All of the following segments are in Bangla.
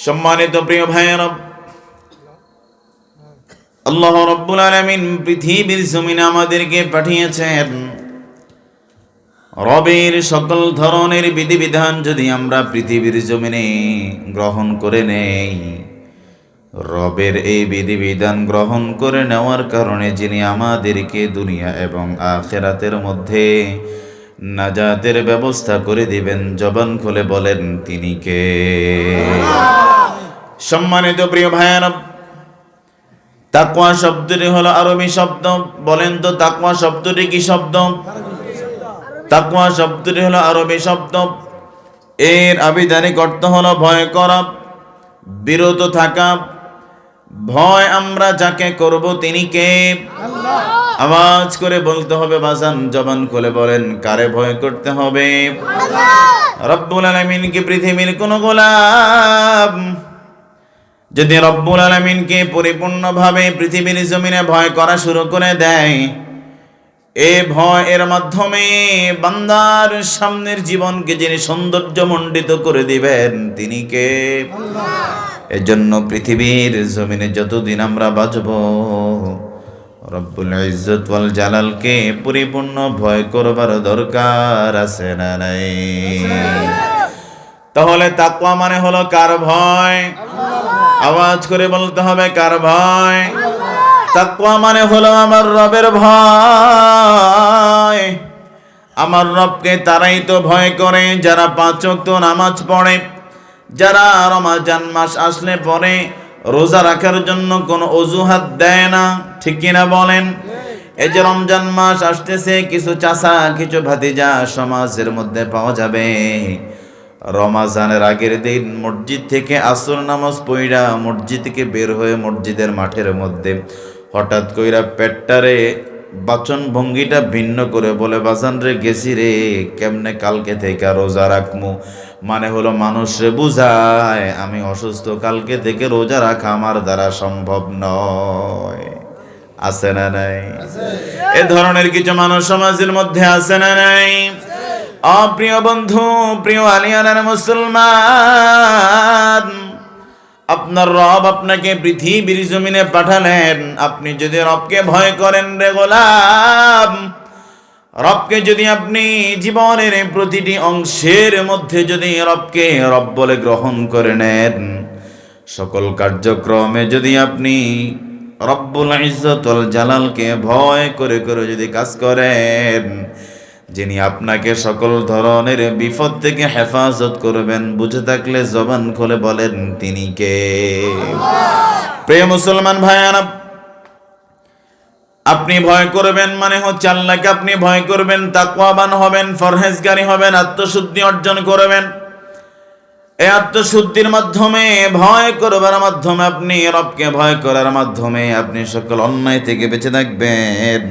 সম্মানিত প্রিয় ভাইয়েরা, আল্লাহ রাব্বুল আলামিন পৃথিবীর জমিনে আমাদেরকে পাঠিয়েছেন। রবের সকল ধরনের বিধিবিধান যদি আমরা পৃথিবীর জমিনে গ্রহণ করে নেই, রবের এই বিধিবিধান গ্রহণ করে নেওয়ার কারণে যিনি আমাদেরকে দুনিয়া এবং আখিরাতের মধ্যে নাজাতের ব্যবস্থা করে দিবেন, জবান খুলে বলেন তিনি কে? সম্মানিত প্রিয় ভাইয়েরা, তাকওয়া শব্দটি হলো আরবি শব্দ। বলেন তো তাকওয়া শব্দটি কি শব্দ? তাকওয়া শব্দটি হলো আরবি শব্দ। এর আবিধানিক অর্থ হলো ভয় করা, বিরত থাকা। ভয় আমরা যাকে করব তিনি কে? আল্লাহ। আওয়াজ করে বলতে হবে বাজান, জবান খুলে বলেন কারে ভয় করতে হবে? আল্লাহ। রব্বুল আলামিনকে পৃথিবীর কোন গোলাম যদি রব্বুল আলামিনকে পরিপূর্ণভাবে পৃথিবীর জমিনে ভয় করা শুরু করে দেয়, এ ভয় এর মাধ্যমে বান্দার সামনের জীবনকে যিনি সৌন্দর্যমণ্ডিত করে দিবেন তিনি কে? আল্লাহ। এজন্য পৃথিবীর জমিনে যতদিন আমরা বাঁচব, রব্বুল ইজ্জত ওয়াল জালালকে পরিপূর্ণ ভয় করবার দরকার আছে না নাই? তাহলে তাকওয়া মানে হলো কার ভয়? আওয়াজ করে বলতে হবে কার ভয়? তাকওয়া মানে হলো আমার রবের ভয়। আমার রবকে তারাই তো ভয় করে যারা 5 ওয়াক্ত নামাজ পড়ে, যারা রমজান মাস আসলে পরে রোজা রাখার জন্য কোনো অজুহাত দেয় না, ঠিক কিনা বলেন? এই যে রমজান মাস আসতেছে, কিছু চাচা কিছু ভাতিজা সমাজের মধ্যে পাওয়া যাবে, রমজানের আগের দিন মসজিদ থেকে আসর নামাজ পড়া মসজিদ থেকে বের হয়ে মসজিদের মাঠের মধ্যে হঠাৎ কইরা পেটটারে বাচন ভঙ্গিটা ভিন্ন করে বলে, বাজান রে গেছি রে, কেমনে কালকে থেকে রোজা রাখমু। মানে হলো মানুষরে বুঝায় আমি অসুস্থ, কালকে থেকে রোজা রাখা আমার দ্বারা সম্ভব নয়। আছে না নাই? এ ধরনের কিছু মানুষ সমাজের মধ্যে আছে না নাই? অপ্রিয় বন্ধু, প্রিয় আলিয়ানার মুসলমান, আপনার রব আপনাকে পৃথিবীর জমিনে পাঠালেন। আপনি যদি রবকে ভয় করেন রে গোলাম, রবকে যদি আপনি জীবনের প্রতিটি অংশের মধ্যে যদি রবকে রব বলে গ্রহণ করে নেন, সকল কার্যক্রমে যদি আপনি রব্বুল ইজ্জত ওয়াল জালালকে ভয় করে করে যদি কাজ করেন, যিনি আপনাকে সকল ধরনের বিপদ থেকে হেফাজত করবেন, বুঝে থাকলে জবান খুলে বলেন তিনি কে? প্রিয় মুসলমান ভাইয়ারা, আপনি ভয় করবেন মানে হচ্ছে আল্লাহকে আপনি ভয় করবেন, তাকওয়াবান হবেন, ফরহেজগারি হবেন, আত্মশুদ্ধি অর্জন করবেন। এই আত্মশুদ্ধির মাধ্যমে, ভয় করবার মাধ্যমে, আপনি রবকে ভয় করার মাধ্যমে আপনি সকল অন্যায় থেকে বেঁচে থাকবেন।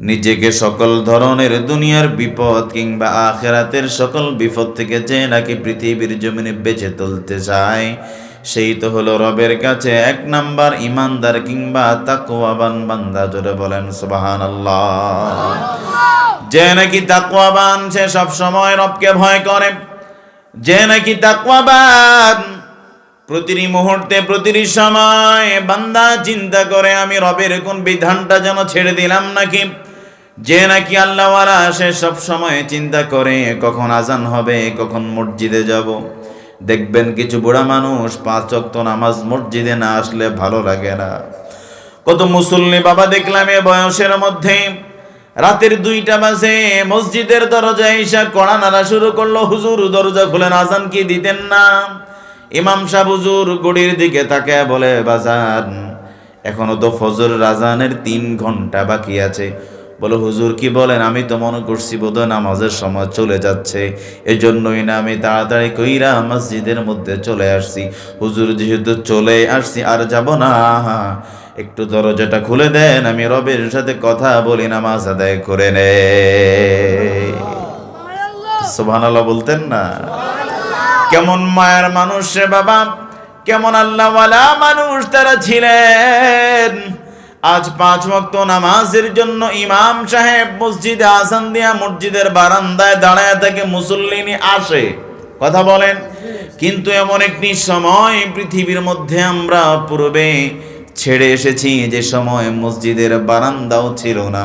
নিজেকে সকল ধরনের দুনিয়ার বিপদ কিংবা আখিরাতের সকল বিপদ থেকে যে নাকি পৃথিবীর জমিনে বেঁচে তুলতে চায়, সেই তো হলো রবের কাছে 1 নাম্বার ইমানদার কিংবা তাকওয়াবান বান্দা। জোরে বলেন সুবহানাল্লাহ। যে নাকি তাকওয়াবান সে সব সময় রবকে ভয় করে। যে নাকি তাকওয়াবান প্রতিটি মুহূর্তে প্রতিটি সময় বান্দা চিন্তা করে আমি রবের কোন বিধানটা যেন ছেড়ে দিলাম নাকি। যে নাকি আল্লাহওয়ালা সে সব সময় চিন্তা করে কখন আজান হবে, কখন মসজিদে যাব। দেখবেন কিছু বুড়া মানুষ 5 ওয়াক্ত নামাজ মসজিদে না আসলে ভালো লাগে না। কত মুসল্লি বাবা দেখলাম এ বয়সের মধ্যে রাতের 2টা বাজে মসজিদের দরজায় এসে কড়া নাড়া শুরু করলো, হুজুর দরজা খুলেন, আজান কি দিতেন না? ইমাম সাহেব হুজুর গড়ির দিকে তাকায় বলে, বাজান এখনো তো ফজরের আজানের 3 ঘন্টা বাকি আছে। বলে হুজুর কি বলেন? আমি তো মনে করছি বোধহয় নামাজের সময় চলে যাচ্ছে, এজন্যই না আমি তাড়াতাড়ি কইরা মসজিদের মধ্যে চলে আসছি। হুজুর যেহেতু চলে আসছি আর যাব না, একটু দরজাটা খুলে দেন, আমি রবের সাথে কথা বলি, নামাজ আদায় করে নে। সুবহানাল্লাহ বলতেন না? কেমন মায়ের মানুষ রে বাবা, কেমন আল্লাহওয়ালা মানুষ তারা ছিলেন। আজ 5 ওয়াক্ত নামাজের জন্য ইমাম সাহেব মসজিদে আজান দিয়া মসজিদের বারান্দায় দাঁড়ায় থাকে, মুসল্লিনি আসে কথা বলেন। কিন্তু এমন একটি সময় পৃথিবীর মধ্যে আমরা পূর্বে ছেড়ে এসেছি, যে সময় মসজিদের বারান্দাও ছিল না,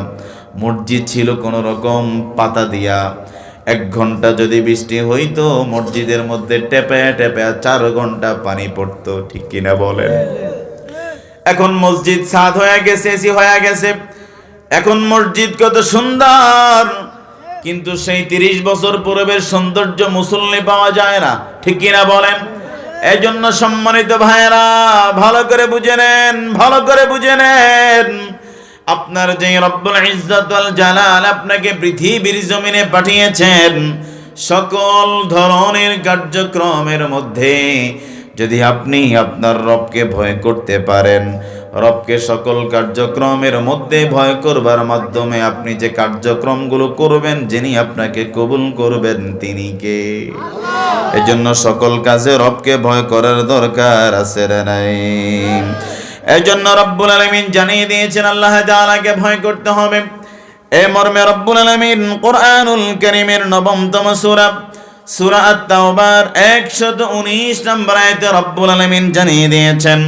মসজিদ ছিল কোনো রকম পাতা দিয়া। 1 ঘন্টা যদি বৃষ্টি হইতো, মসজিদের মধ্যে টেপে টেপে 4 ঘন্টা পানি পড়তো, ঠিক কিনা বলেন? এখন মসজিদ ছাদ হয়ে গেছে, এসি হয়ে গেছে, এখন মসজিদ কত সুন্দর, কিন্তু সেই 30 বছর পূর্বের সৌন্দর্য মুসল্লি পাওয়া যায় না, ঠিক কিনা বলেন? এই জন্য সম্মানিত ভাইয়েরা, ভালো করে বুঝে নেন, ভালো করে বুঝে নেন, আপনার যে রব্বুল ইজ্জত ওয়াল জালাল আপনাকে পৃথিবীর জমিনে পাঠিয়েছেন, সকল ধরনের কার্যক্রমের মধ্যে যদি আপনি আপনার রবকে ভয় করতে পারেন, রবকে সকল কার্যক্রমের মধ্যে ভয় করবার মাধ্যমে আপনি যে কার্যক্রমগুলো করবেন, যিনি আপনাকে কবুল করবেন তিনি কে? এজন্য সকল কাজে রবকে ভয় করার দরকার আছে না নাই? এজন্য রব্বুল আলামিন জানিয়ে দিয়েছেন আল্লাহ তাআলাকে ভয় করতে হবে। এই মর্মে রব্বুল আলামিন কোরআনুল কারীমের 9তম সূরা সূরা আত-তাওবার 119 নম্বর আয়াতে রব্বুল আলামিন জানিয়ে দিয়েছেন,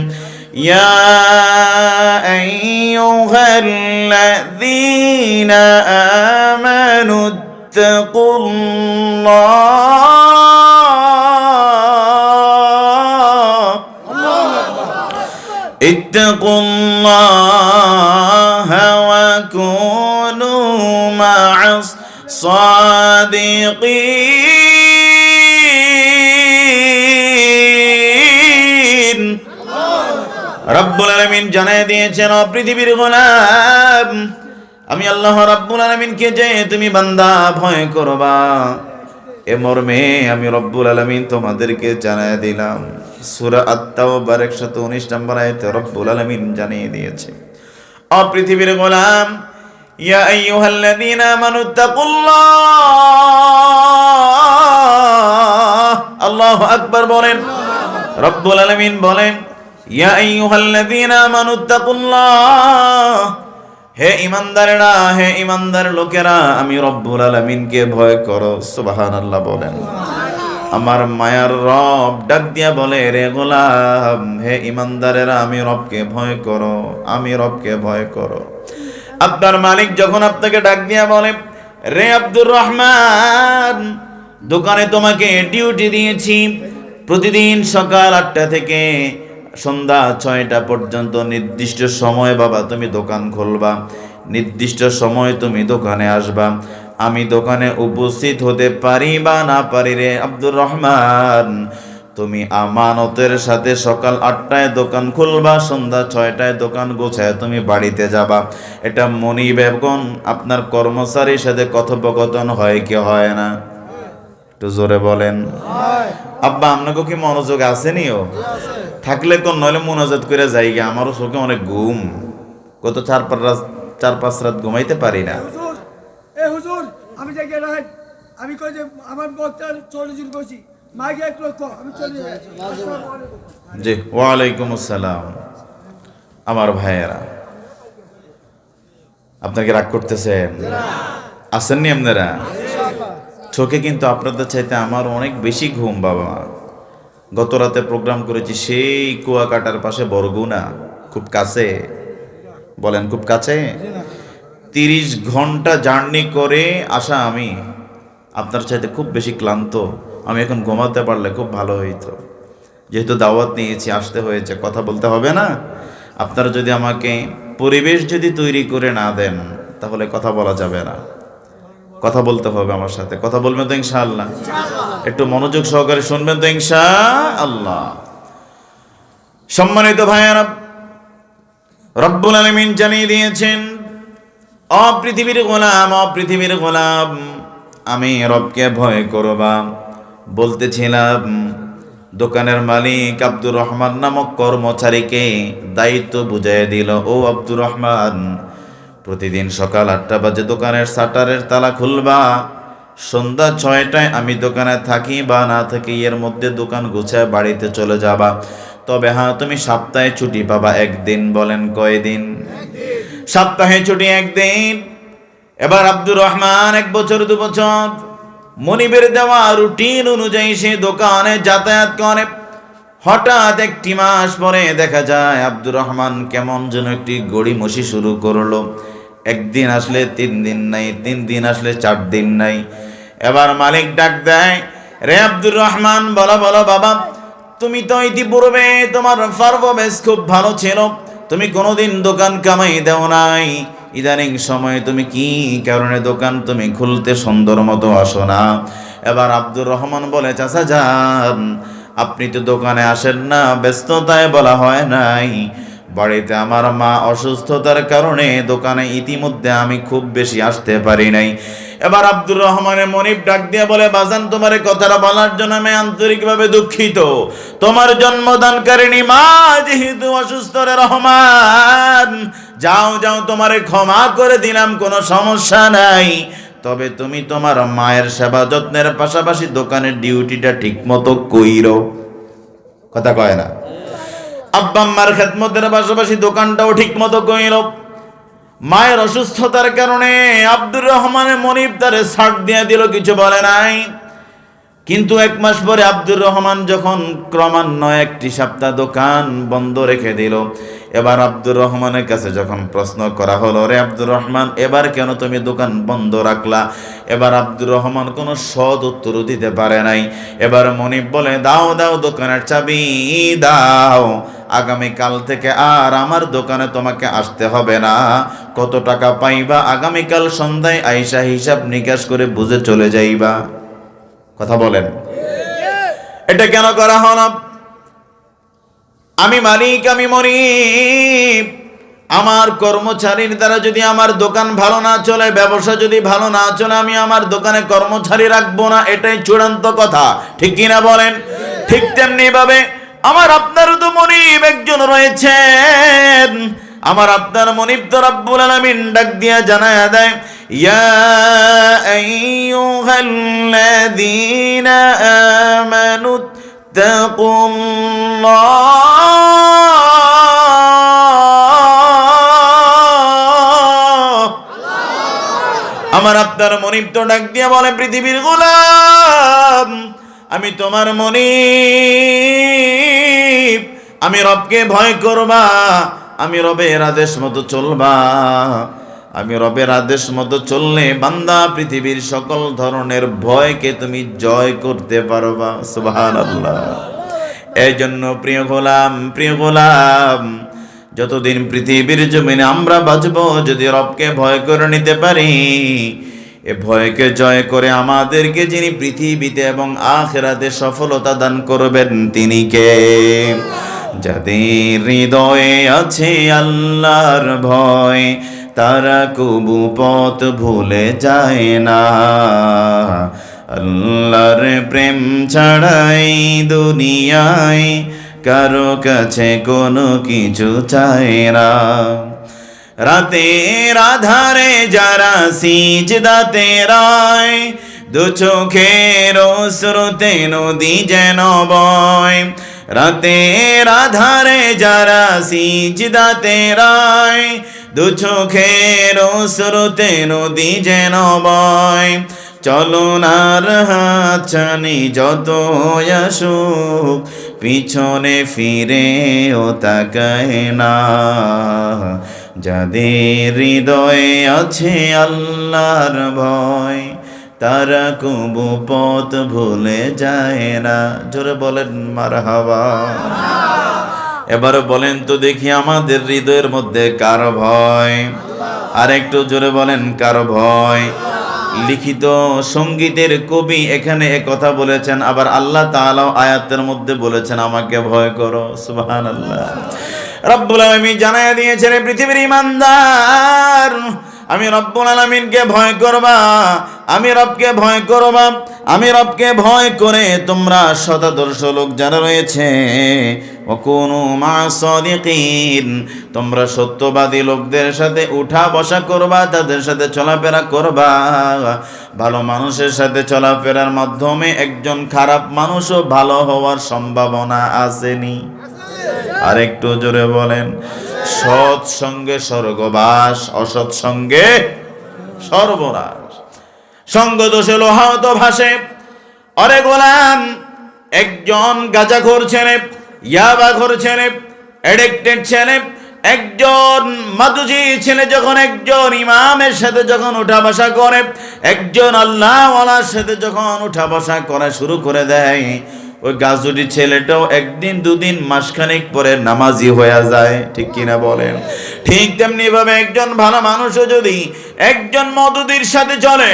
ইয়া আইয়ুহাল্লাযীনা আমানু ইত্তাকুল্লাহা ওয়া কুনু মা'আস সাদিকিন। রব্বুল আলামিন জানিয়ে দিয়েছেন, ও পৃথিবীর গোলাম, আমি আল্লাহ রব্বুল আলামিনকে যে তুমি বান্দা ভয় করবা, এ মর্মে আমি রব্বুল আলামিন তোমাদেরকে জানিয়ে দিলাম। সূরা আত-তাওবার 119 নম্বর আয়াতে রব্বুল আলামিন জানিয়ে দিয়েছে, ও পৃথিবীর গোলাম, ইয়া আইয়ুহাল্লাযীনা আমানুত্তাকুল্লাহ, আল্লাহু আকবার বলেন। রব্বুল আলামিন বলেন, ইয়া আইয়ুহাল্লাযীনা আমানুত্তাকুল্লাহ, হে ঈমানদারেরা, হে ঈমানদার লোকেরা, আমি রব্বুল আলামিনকে ভয় করো। সুবহানাল্লাহ বলেন। আমার মায়ার রব ডাক দিয়া বলে, রে গোলাম, হে ঈমানদারেরা, আমি রবকে ভয় করো, আমি রবকে ভয় করো। আপনার মালিক যখন আপনাকে ডাক দিয়া বলে, রে আব্দুর রহমান, দোকানে তোমাকে ডিউটি দিয়েছি, প্রতিদিন সকাল 8টা থেকে সন্ধ্যা 6টা পর্যন্ত নির্দিষ্ট সময় বাবা তুমি দোকান খুলবা, নির্দিষ্ট সময় তুমি দোকানে আসবা, আমি দোকানে উপস্থিত হতে পারি বা না পারি, রে আব্দুর রহমান, তুমি আমানতের সাথে সকাল 8টায় দোকান খুলবা, সন্ধ্যা 6টায় দোকান গোছায় তুমি বাড়িতে যাবা। এটা মনিব এবং আপনার কর্মচারীর সাথে কথোপকথন হয় কি হয় না? একটু জোরে বলেন। আব্বা আপনাকে কি মনোযোগ আসেনিও? থাকলে কোন, নইলে মনোযোগ করে যাইগা। আমারও চোখে অনেক ঘুম, কত 4-5 রাত ঘুমাইতে পারি না। হুজুর, আমি জায়গা রাখ, আমি কই যে আমার বক্তার 40 জন কইছি, মাইকে 1 লক্ষ, আমি চলে যাই। জি, ওয়া আলাইকুম আসসালাম। আমার ভাইয়েরা, আপনাকে রাগ করতেছেন? আসেননি আপনারা? চোখে কিন্তু আপনাদের চাইতে আমার অনেক বেশি ঘুম বাবা। গত রাতে প্রোগ্রাম করেছি সেই কুয়াকাটার পাশে বরগুনা, খুব কাছে, বলেন খুব কাছে। 30 ঘন্টা জার্নি করে আসা আমি, আপনার চাইতে খুব বেশি ক্লান্ত। আমি এখন ঘুমাতে পারলে খুব ভালো হইতো, যেহেতু দাওয়াত নিয়েছি, আসতে হয়েছে, কথা বলতে হবে না? আপনারা যদি আমাকে পরিবেশ যদি তৈরি করে না দেন, তাহলে কথা বলা যাবে না। কথা বলতে হবে আমার সাথে, কথা বলবেন তো ইনশাআল্লাহ? একটু মনোযোগ সহকারে শুনবেন তো ইনশাআল্লাহ? সম্মানিত ভাইয়েরা, রব্বুল আলামিন জানিয়ে দিয়েছেন, ও পৃথিবীর গোলাম, ও পৃথিবীর গোলাম, আমি রবকে ভয় করবা। বলতেছিলাম, দোকানের মালিক আব্দুর রহমান নামক কর্মচারীকে দায়িত্ব বুঝিয়ে দিল, ও আব্দুর রহমান, প্রতিদিন সকাল 8টা বাজে দোকানের শাটারের তালা খুলবা, সন্ধ্যা 6টায় আমি দোকানে থাকি বা না থাকি, এর মধ্যে দোকান গুছায় বাড়িতে চলে যাবা। তবে হ্যাঁ, তুমি সপ্তাহে ছুটি পাবা 1 দিন। বলেন কয়দিন? সপ্তাহে ছুটি 1 দিন। এবার আব্দুর রহমান 1 বছর 2 বছর মনিবের দেওয়া রুটিন অনুযায়ী সে দোকানে যাতায়াত করে। হঠাৎ একটি মাস পরে দেখা যায় আব্দুর রহমান কেমন যেন একটি গড়িমসি শুরু করলো। একদিন আসলে 3 দিন নাই, 3 দিন আসলে 4 দিন নাই। এবার মালিক ডাক দেয়, রে আব্দুর রহমান, বলো বলো বাবা, তুমি তো ইতিপূর্বে তোমার পারফরমেন্স খুব ভালো ছিল, তুমি কোনোদিন দোকান কামাই দেও নাই, ইদানিং সময় তুমি কি কারণে দোকান তুমি খুলতে সুন্দর মতো আসো না? এবার আব্দুর রহমান বলে, চাচা যান, আপনি তো দোকানে আসেন না, ব্যস্ততায় বলা হয় নাই, বাড়িতে আমার মা অসুস্থতার কারণে দোকানে ইতিমধ্যে আমি খুব বেশি আসতে পারি নাই। এবার আব্দুর রহমানের মনিব ডাক দিয়ে বলে, বাজান, তোমার এই কথাটা বলার জন্য আমি আন্তরিকভাবে দুঃখিত। তোমার জন্মদানকারিণী মা যেহেতু অসুস্থ, রে রহমান, যাও যাও, তোমারে ক্ষমা করে দিলাম, কোনো সমস্যা নাই। তবে তুমি তোমার মায়ের সেবা যত্নের পাশাপাশি দোকানের ডিউটিটা ঠিক মতো কইরো। কথা কয় না? আব্বা আম্মার খেদমতের পাশাপাশি দোকানটাও ঠিক মতো কইল। মায়ের অসুস্থতার কারণে আব্দুর রহমানের মনিব তারে ছাড় দিয়ে দিল, কিছু বলে নাই। কিন্তু 1 মাস পরে আব্দুর রহমান যখন ক্রমান্বয়ে 1 সপ্তাহ দোকান বন্ধ রেখে দিল, এবার আব্দুর রহমানের কাছে যখন প্রশ্ন করা হলো, রে আব্দুর রহমান, এবার কেন তুমি দোকান বন্ধ রাখলা? এবার আব্দুর রহমান কোনো সৎ উত্তর দিতে পারে নাই। এবার মনিব বলে, দাও দাও, দোকানের চাবি দাও, আগামীকাল থেকে আর আমার দোকানে তোমাকে আসতে হবে না। কত টাকা পাইবা আগামীকাল সন্ধ্যায় আইসা হিসাব নিকাশ করে বুঝে চলে যাইবা। কথা বলেন, এটা কেন করা হলো? আমি মালিক, আমি মনিব, আমার কর্মচারীর দ্বারা যদি আমার দোকান ভালো না চলে, ব্যবসা যদি ভালো না চলে, আমি আমার দোকানে কর্মচারী রাখবো না, এটাই চূড়ান্ত কথা। ঠিক কিনা বলেন? ঠিক তেমনি ভাবে আমার আপনারও তো মনিব একজন রয়েছেন। আমার আপনার মনিব তো রব্বুল আলামিন ডাক দিয়া জানায়া দেয়, ইয়া আইয়ুহাল্লাযীনা আমানু তাকুল্লাহ। আমার আপনার মনিব তো ডাক দিয়া বলে, পৃথিবীর গোলাম, আমি তোমার মনিব, আমি রবকে ভয় করবা, আমি রবের আদেশ মতো চলবা। আমি রবের আদেশ মতো চললে বান্দা পৃথিবীর সকল ধরনের ভয়কে তুমি জয় করতে পারবা। সুবহানাল্লাহ। এই জন্য প্রিয় গোলাম, যতদিন পৃথিবীর জমিনে আমরা বাঁচবো, যদি রবকে ভয় করে নিতে পারি, এ ভয়কে জয় করে আমাদেরকে যিনি পৃথিবীতে এবং আখিরাতে সফলতা দান করবেন, তিনি কে? যাদের হৃদয়ে আছে আল্লাহর ভয়, তারা কবু পথ ভুলে যায় না। আল্লাহর প্রেম ছাড়াই দুনিয়ায় কারো কাছে কোনো কিছু চায় না। রাতের আধারে যারা সিজদাতে রায়, দু চোখের অশ্রুতে নদী যেন বয়। রাতের আধারে যারা সিজদাতে রায়, দু চোখের অশ্রুতে নদী যেন বয়। চলনার হাত ছানি যত আসুক, পিছনে ফিরেও তাকায় না। যাদের হৃদয়ে আছে আল্লাহর ভয়, তারা কবু পথ ভুলে যায় না। জোরে বলেন মারহাবা। এবার বলেন তো দেখি, আমাদের হৃদয়ের মধ্যে কার ভয়? আর একটু জোরে বলেন, কার ভয়? লিখিত সঙ্গীতের কবি এখানে কথা বলেছেন, আবার আল্লাহ তাআলা আয়াতের মধ্যে বলেছেন, আমাকে ভয় করো। সুবহানাল্লাহ। রব্বুল আলামিন জানায়া দিয়েছেন, পৃথিবীর ইমানদার, আমি রব্বুল আলামিনকে ভয় করবা, আমি রবকে ভয় করবা। আমি রবকে ভয় করে তোমরা সদাদর্শ লোক যারা রয়েছে, ওয়াকুনু মা'আস সাদিকিন, তোমরা সত্যবাদী লোকদের সাথে উঠা বসা করবা, তাদের সাথে চলাফেরা করবা। ভালো মানুষের সাথে চলাফেরার মাধ্যমে একজন খারাপ মানুষও ভালো হওয়ার সম্ভাবনা আসেনি। আর একটু জোরে বলেন, সৎ সঙ্গে স্বর্গবাস, অসৎ সঙ্গে সর্বনাশ। সঙ্গ দোষে লোহাও তো ভাসে। অরে গোলাম, একজন গাঁজাখোর ছেলে, ইয়াবাখোর ছেলে, এডিক্টেড ছেলে, একজন মাদুজি ছেলে যখন একজন ইমামের সাথে যখন উঠা বসা করে, একজন আল্লাহওয়ালার সাথে যখন উঠা বসা করা শুরু করে দেয়, ওই গাজুটি ছেলেটাও একদিন দুদিন মাসখানেক পরে নামাজি হয়ে যায়। ঠিক কিনা বলেন? ঠিক তেমনি ভাবে একজন ভালো মানুষও যদি একজন মদুদির সাথে চলে,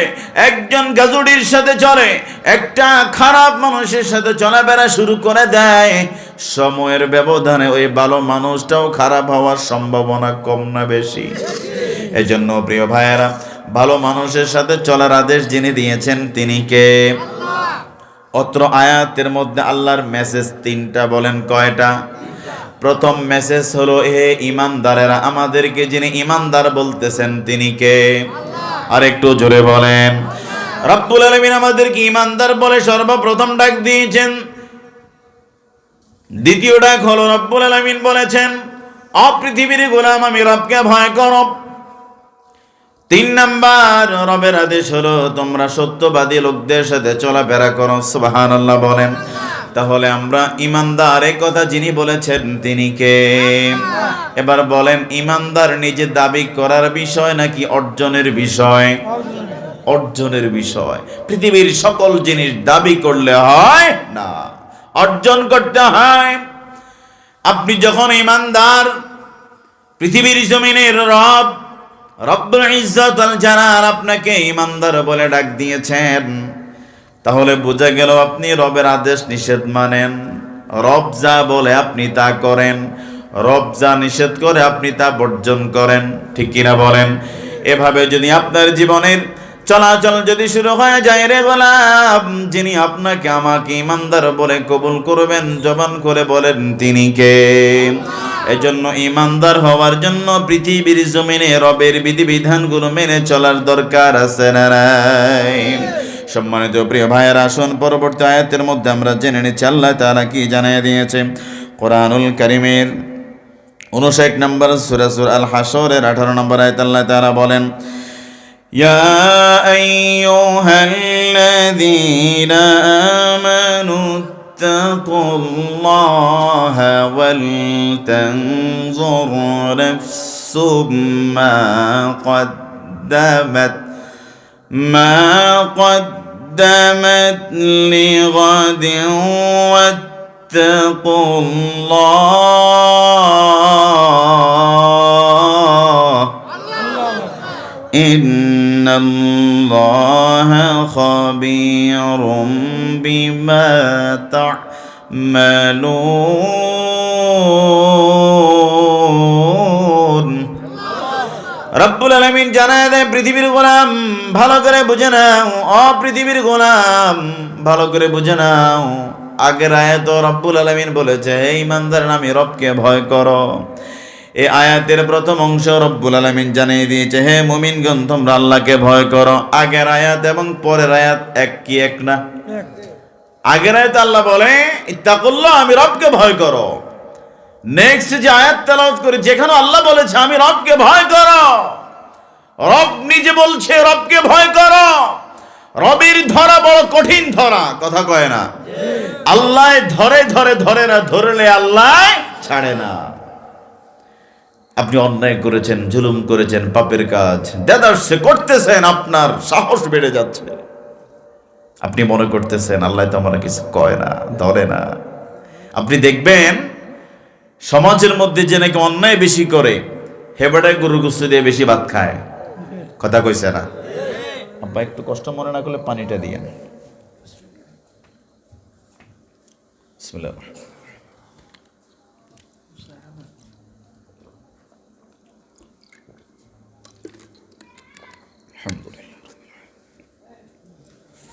একজন গাজুডির সাথে চলে, একটা খারাপ মানুষের সাথে চলাফেরা শুরু করে দেয়, সময়ের ব্যবধানে ওই ভালো মানুষটাও খারাপ হওয়ার সম্ভাবনা কম না বেশি? এজন্য প্রিয় ভাইয়েরা, ভালো মানুষের সাথে চলার আদেশ যিনি দিয়েছেন তিনি কে? অত্র আয়াতের মধ্যে আল্লাহর মেসেজ তিনটা। বলেন কয়টা? প্রথম মেসেজ হলো, হে ইমানদারেরা, আমাদেরকে যিনি ইমানদার বলতেছেন তিনি কে? আর একটু জোরে বলেন। রব্বুল আলামিন আমাদেরকে ইমানদার বলে সর্বপ্রথম ডাক দিয়েছেন। দ্বিতীয় ডাক হলো, রব্বুল আলামিন বলেছেন, অপৃথিবীর গোলাম আমি রবকে ভয় করো। 3 নাম্বার রবের আদেশ হলো, তোমরা সত্যবাদী লোকদের সাথে চলাফেরা করো। সুবহানাল্লাহ বলেন। তাহলে আমরা ইমানদার, এই কথা যিনি বলেছেন তিনি কে? এবার বলেন, ইমানদার নিজে দাবি করার বিষয় নাকি অর্জনের বিষয়? অর্জনের বিষয়। পৃথিবীর সকল জিনিস দাবি করলে হয় না, অর্জন করতে হয়। আপনি যখন ইমানদার, পৃথিবীর জমিনের রব রব্বুল ইজ্জত আল জালাল আপনাকে ইমানদার বলে ডাক দিয়েছেন, তাহলে বোঝা গেল আপনি রবের আদেশ নিষেধ মানেন। রব যা বলে আপনি তা করেন, রব যা নিষেধ করে আপনি তা বর্জন করেন। ঠিক কিনা বলেন? এভাবে যদি আপনার জীবনের চলাচল যদি শুরু হয়ে যায়, রে গোলাম, যিনি আপনাকে আমাকে ইমানদার বলে কবুল করবেন, জবান করে বলেন তিনি কে? এজন্য ইমানদার হওয়ার জন্য পৃথিবীর জমিনে রবের বিধিবিধানগুলো মেনে চলার দরকার আছে না নাই? সম্মানিত প্রিয় ভাইয়েরা, আসুন পরবর্তী আয়াতের মধ্যে আমরা জেনে নিচ্ছি আল্লাহ তাআলা কি জানিয়ে দিয়েছে। কোরআনুল কারীমের 59 নম্বর সূরা আল হাশরের 18 নম্বর আয়াতে আল্লাহ তাআলা বলেন, ইয়া আইয়ুহাল্লাযীনা আমানু ইত্তাকুল্লাহা ওয়াল তানজুর নাফসুম মা قدمت لغد واتقوا الله إن الله خبير بما تعملون। রব্বুল আলামিন জানায় দেয়, পৃথিবীর গোলাম ভালো করে বুঝে নাও, অপৃথিবীর গোলাম ভালো করে বুঝে নাও। আগের আয়াত রব্বুল আলামিন বলেছে, হে ইমানদার, আমি রবকে ভয় করো। এই আয়াতের প্রথম অংশ রব্বুল আলামিন জানিয়ে দিয়েছে, হে মুমিনগণ, তোমরা আল্লাহকে ভয় করো। আগের আয়াত এবং পরের আয়াত এক কি এক না? আগের আয়াত আল্লাহ বলে ইত্তাকুল্লাহ, আমি রবকে ভয় করো। নেক্সট যে আয়াত তেলাওয়াত করি, যেখানে আল্লাহ বলেছে আমি রবকে ভয় করো, রব নিজে বলছে রবকে ভয় করো। রবের ধরা বড় কঠিন ধরা, কথা কয় না? আল্লাহ ধরে ধরে ধরে না, ধরলে আল্লাহ ছাড়ে না। আপনি অন্যায় করেছেন, জুলুম করেছেন, পাপের কাজ দেদারসে করতেছেন, আপনার সাহস বেড়ে যাচ্ছে, আপনি মনে করতেছেন আল্লাহ তো আমার কিছু কয় না, ধরে না। আপনি দেখবেন সমাজের মধ্যে যে নাকি অন্যায় বেশি করে, হেবাটায় গরু গুস্ত দিয়ে বেশি ভাত খায়, কথা কইছে না? আব্বা একটু কষ্ট মনে না করলে পানিটা দিয়ে। বিসমিল্লাহ।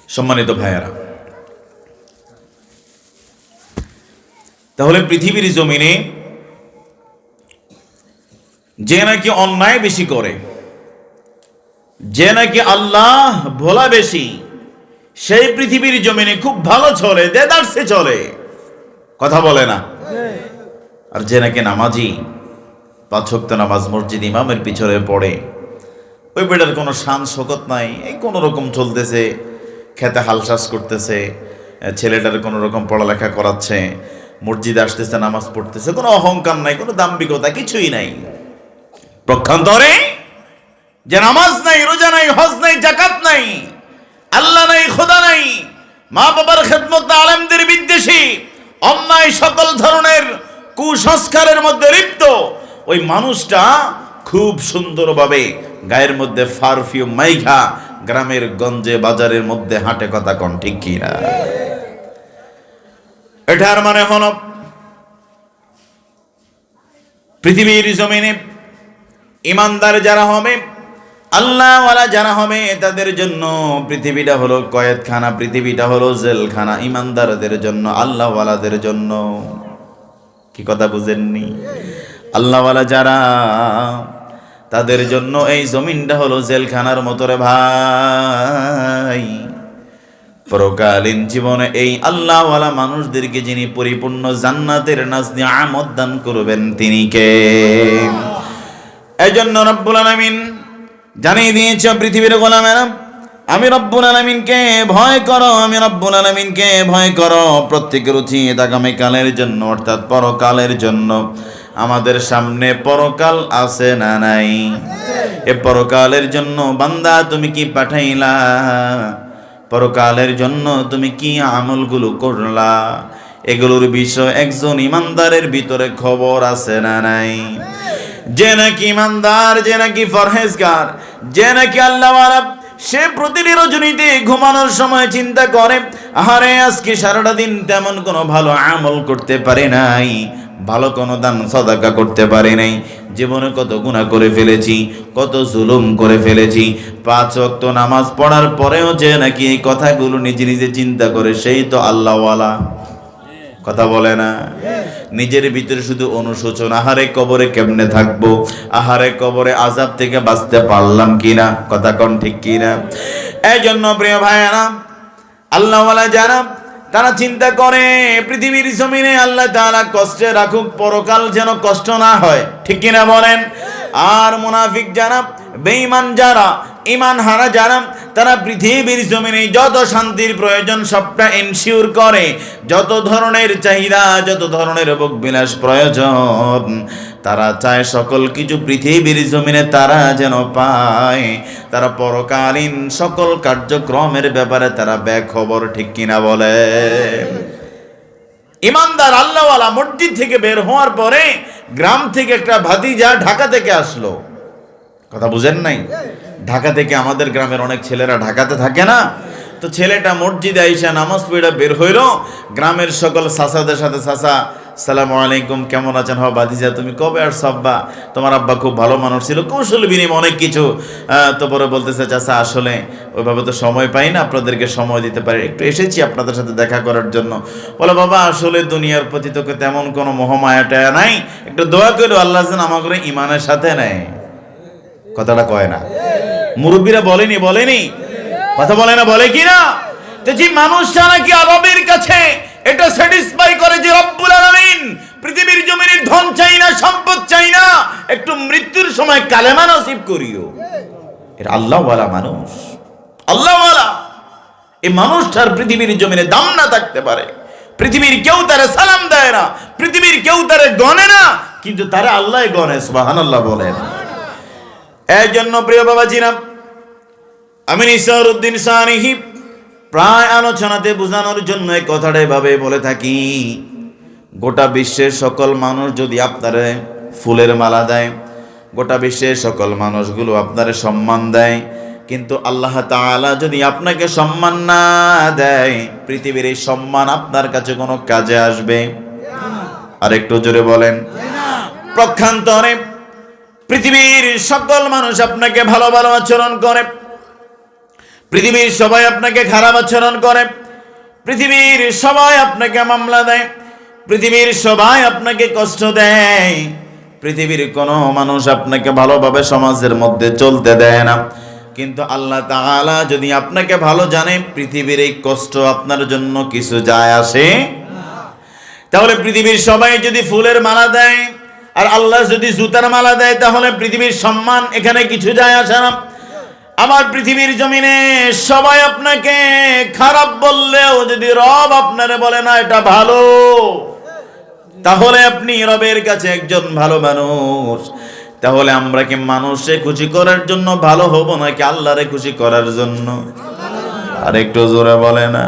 সম্মানিত ভাইয়েরা, তাহলে পৃথিবীর জমিনে যে নাকি অন্যায় বেশি করে, যে নাকি আল্লাহ ভোলা বেশি, সেই পৃথিবীর জমিনে খুব ভালো চলে, দেদারসে চলে, কথা বলে না। আর যে নাকি নামাজি, 5 ওয়াক্ত নামাজ মসজিদ ইমামের পিছনে পড়ে, ওই বেটার কোনো শান শকত নাই, এই কোনো রকম চলতেছে, খেতে হালশ্বাস করতেছে, ছেলেটার কোনো রকম পড়ালেখা করাচ্ছে, মসজিদে আসতেছে, নামাজ পড়তেছে, কোনো অহংকার নাই, কোনো দাম্ভিকতা কিছুই নাই। পক্ষান্তরে যে নামাজ নাই, রোজা নাই, হজ নাই, যাকাত নাই, আল্লাহ নাই, খোদা নাই, মা বাবার খেদমত, আলেমদের বিদ্বেষী, অন্যায় সকল ধরনের কুসংস্কারের মধ্যে লিপ্ত, ওই মানুষটা খুব সুন্দরভাবে গায়ের মধ্যে পারফিউম মাইখা গ্রামের গঞ্জে বাজারের মধ্যে হাঁটে, কথা কোন ঠিক কিনা? এটার মানে হলো পৃথিবীর জমিনে ইমানদার যারা হবে, আল্লাহওয়ালা যারা হবে, তাদের জন্য পৃথিবীটা হলো কয়েদখানা, পৃথিবীটা হলো জেলখানা। ইমানদারদের জন্য, আল্লাহওয়ালাদের জন্য। কি কথা বুঝেননি? আল্লাহওয়ালা যারা, তাদের জন্য এই জমিনটা হলো জেলখানার মতো রে ভাই। পরকালীন জীবনে এই আল্লাহওয়ালা মানুষদেরকে যিনি পরিপূর্ণ জান্নাতের নাজনি আমদ দান করবেন, তিনি কে? এই জন্য রব্বুল আলামিন জানিয়ে দিয়েছে পৃথিবীর গোলামেরা, আমি রব্বুল আলামিনকে ভয় করো, আমি রব্বুল আলামিনকে ভয় করো। প্রত্যেকের উচিত আগামীকালের জন্য, অর্থাৎ পরকালের জন্য, আমাদের সামনে পরকাল আছে না নাই? এ পরকালের জন্য বান্দা তুমি কি পাঠাইলা? পরকালের জন্য তুমি কি আমলগুলো করলা? এগুলোর বিষয় একজন ইমানদারের ভিতরে খবর আছে না নাই? যে নাকি ইমানদার, যে নাকি ফরহেজগার, যে নাকি আল্লাহওয়ালা, সে প্রতিটি রজনীতে ঘুমানোর সময় চিন্তা করে, আহারে আজকে সারাটা দিন তেমন কোনো ভালো আমল করতে পারে নাই, ভালো কোনো দান সাদাকা করতে পারে নাই, জীবনে কত গুনাহ করে ফেলেছি, কত জুলুম করে ফেলেছি। 5 ওয়াক্ত নামাজ পড়ার পরেও যে নাকি এই কথাগুলো নিজে নিজে চিন্তা করে, সেই তো আল্লাহওয়ালা। কথা বলে না? নিজের ভিতরে শুধু অনুশোচনা, আহারে কবরে কেমনে থাকবো, আহারে কবরে আযাব থেকে বাঁচতে পারলাম কিনা, কথা কোন ঠিক কিনা? এই জন্য প্রিয় ভাইয়েরা, আল্লাহওয়ালা যারা, তারা চিন্তা করে পৃথিবীর জমিনে আল্লাহ তাআলা কষ্টে রাখুক, পরকাল যেন কষ্ট না হয়, ঠিক কিনা বলেন? আর মুনাফিক যারা, বেঈমান যারা, ঈমান হারা যারা, তারা পৃথিবীর জমিনে যত শান্তির প্রয়োজন সবটা এনশিওর করে, যত ধরনের চাহিদা, যত ধরনের ভোগ বিলাস প্রয়োজন, তারা চায় সকল কিছু পৃথিবীর জমিনে তারা যেন পায়। তারা পরকালীন সকল কার্যক্রমের ব্যাপারে তারা বেখবর, ঠিক কিনা বলে? ইমানদার আল্লাহওয়ালা মসজিদ থেকে বের হওয়ার পরে গ্রাম থেকে একটা ভাতিজা ঢাকা থেকে আসলো, কথা বুঝেন নাই? ঢাকা থেকে, আমাদের গ্রামের অনেক ছেলেরা ঢাকাতে থাকে না, তো ছেলেটা মসজিদে আইসা নামাজ পড়া বের হইল, গ্রামের সকল চাচাদের সাথে, চাচা সালামু আলাইকুম, কেমন আছেন? হ ভাতিজা, তুমি কবে আসছো আব্বা? তোমার আব্বা খুব ভালো মানুষ ছিল, কৌশল বিনিময় অনেক কিছু। তো পরে বলতেছে, চাচা আসলে ওইভাবে তো সময় পাই না, আপনাদেরকে সময় দিতে পারি, একটু এসেছি আপনাদের সাথে দেখা করার জন্য। বলে, বাবা আসলে দুনিয়ার প্রতি তোকে তেমন কোনো মোহমায়া টায়া নাই, একটু দোয়া করো আল্লাহ যেন আমাকে ইমানের সাথে নেয়। কথাটা কয় না? মুরব্বীরা বলেনি? কথা বলে না? বলে কি না? যে মানুষটা নাকি আরবের কাছে এটা স্যাটিসফাই করে যে রব্বুল আলামিন পৃথিবীর জমিনের ধন চাই না, সম্পদ চাই না, একটু মৃত্যুর সময় কালেমা নসিব করিও। এর আল্লাহওয়ালা মানুষ, আল্লাহওয়ালা। এই মানুষটার পৃথিবীর জমিনে দাম না থাকতে পারে, পৃথিবীর কেউ তারে সালাম দেয় না, পৃথিবীর কেউ তারে গনে না, কিন্তু তারা আল্লাহ গনে। সুবহানাল্লাহ বলেন। এই জন্য প্রিয় বাবাজিরা, আমি নিসারউদ্দিন সানিহি প্রায় আলোচনাতে বোঝানোর জন্য এই কথাটা এভাবে বলে থাকি, গোটা বিশ্বের সকল মানুষ যদি আপনারে ফুলের মালা দেয়, গোটা বিশ্বের সকল মানুষগুলো আপনারে সম্মান দেয়, কিন্তু আল্লাহ তাআলা যদি আপনাকে সম্মান না দেয়, পৃথিবীর এই সম্মান আপনার কাছে কোনো কাজে আসবে? আর একটু জোরে বলেন। পক্ষান্তরে পৃথিবীর সকল মানুষ আপনাকে ভালো ভালো আচরণ করে, পৃথিবীর সবাই আপনাকে খারাপ আচরণ করে, পৃথিবীর সবাই আপনাকে মামলা দেয়, পৃথিবীর সবাই আপনাকে কষ্ট দেয়, পৃথিবীর কোনো মানুষ আপনাকে ভালোভাবে সমাজের মধ্যে চলতে দেয় না, কিন্তু আল্লাহ তাআলা যদি আপনাকে ভালো জানে, পৃথিবীর এই কষ্ট আপনার জন্য কিছু যায় আসে। তাহলে পৃথিবীর সবাই যদি ফুলের মালা দেয় আর আল্লাহ যদি জুতার মালা দেয়, তাহলে পৃথিবীর সম্মান এখানে কিছু যায় আসে না। আমার পৃথিবীর জমিনে সবাই আপনাকে খারাপ বললেও যদি রব আপনারে বলে না এটা ভালো, তাহলে আপনি রবের কাছে একজন ভালো মানুষ। তাহলে আমরা কি মানুষে খুশি করার জন্য ভালো হব নাকি আল্লাহরে খুশি করার জন্য? আর একটু জোরে বলে না।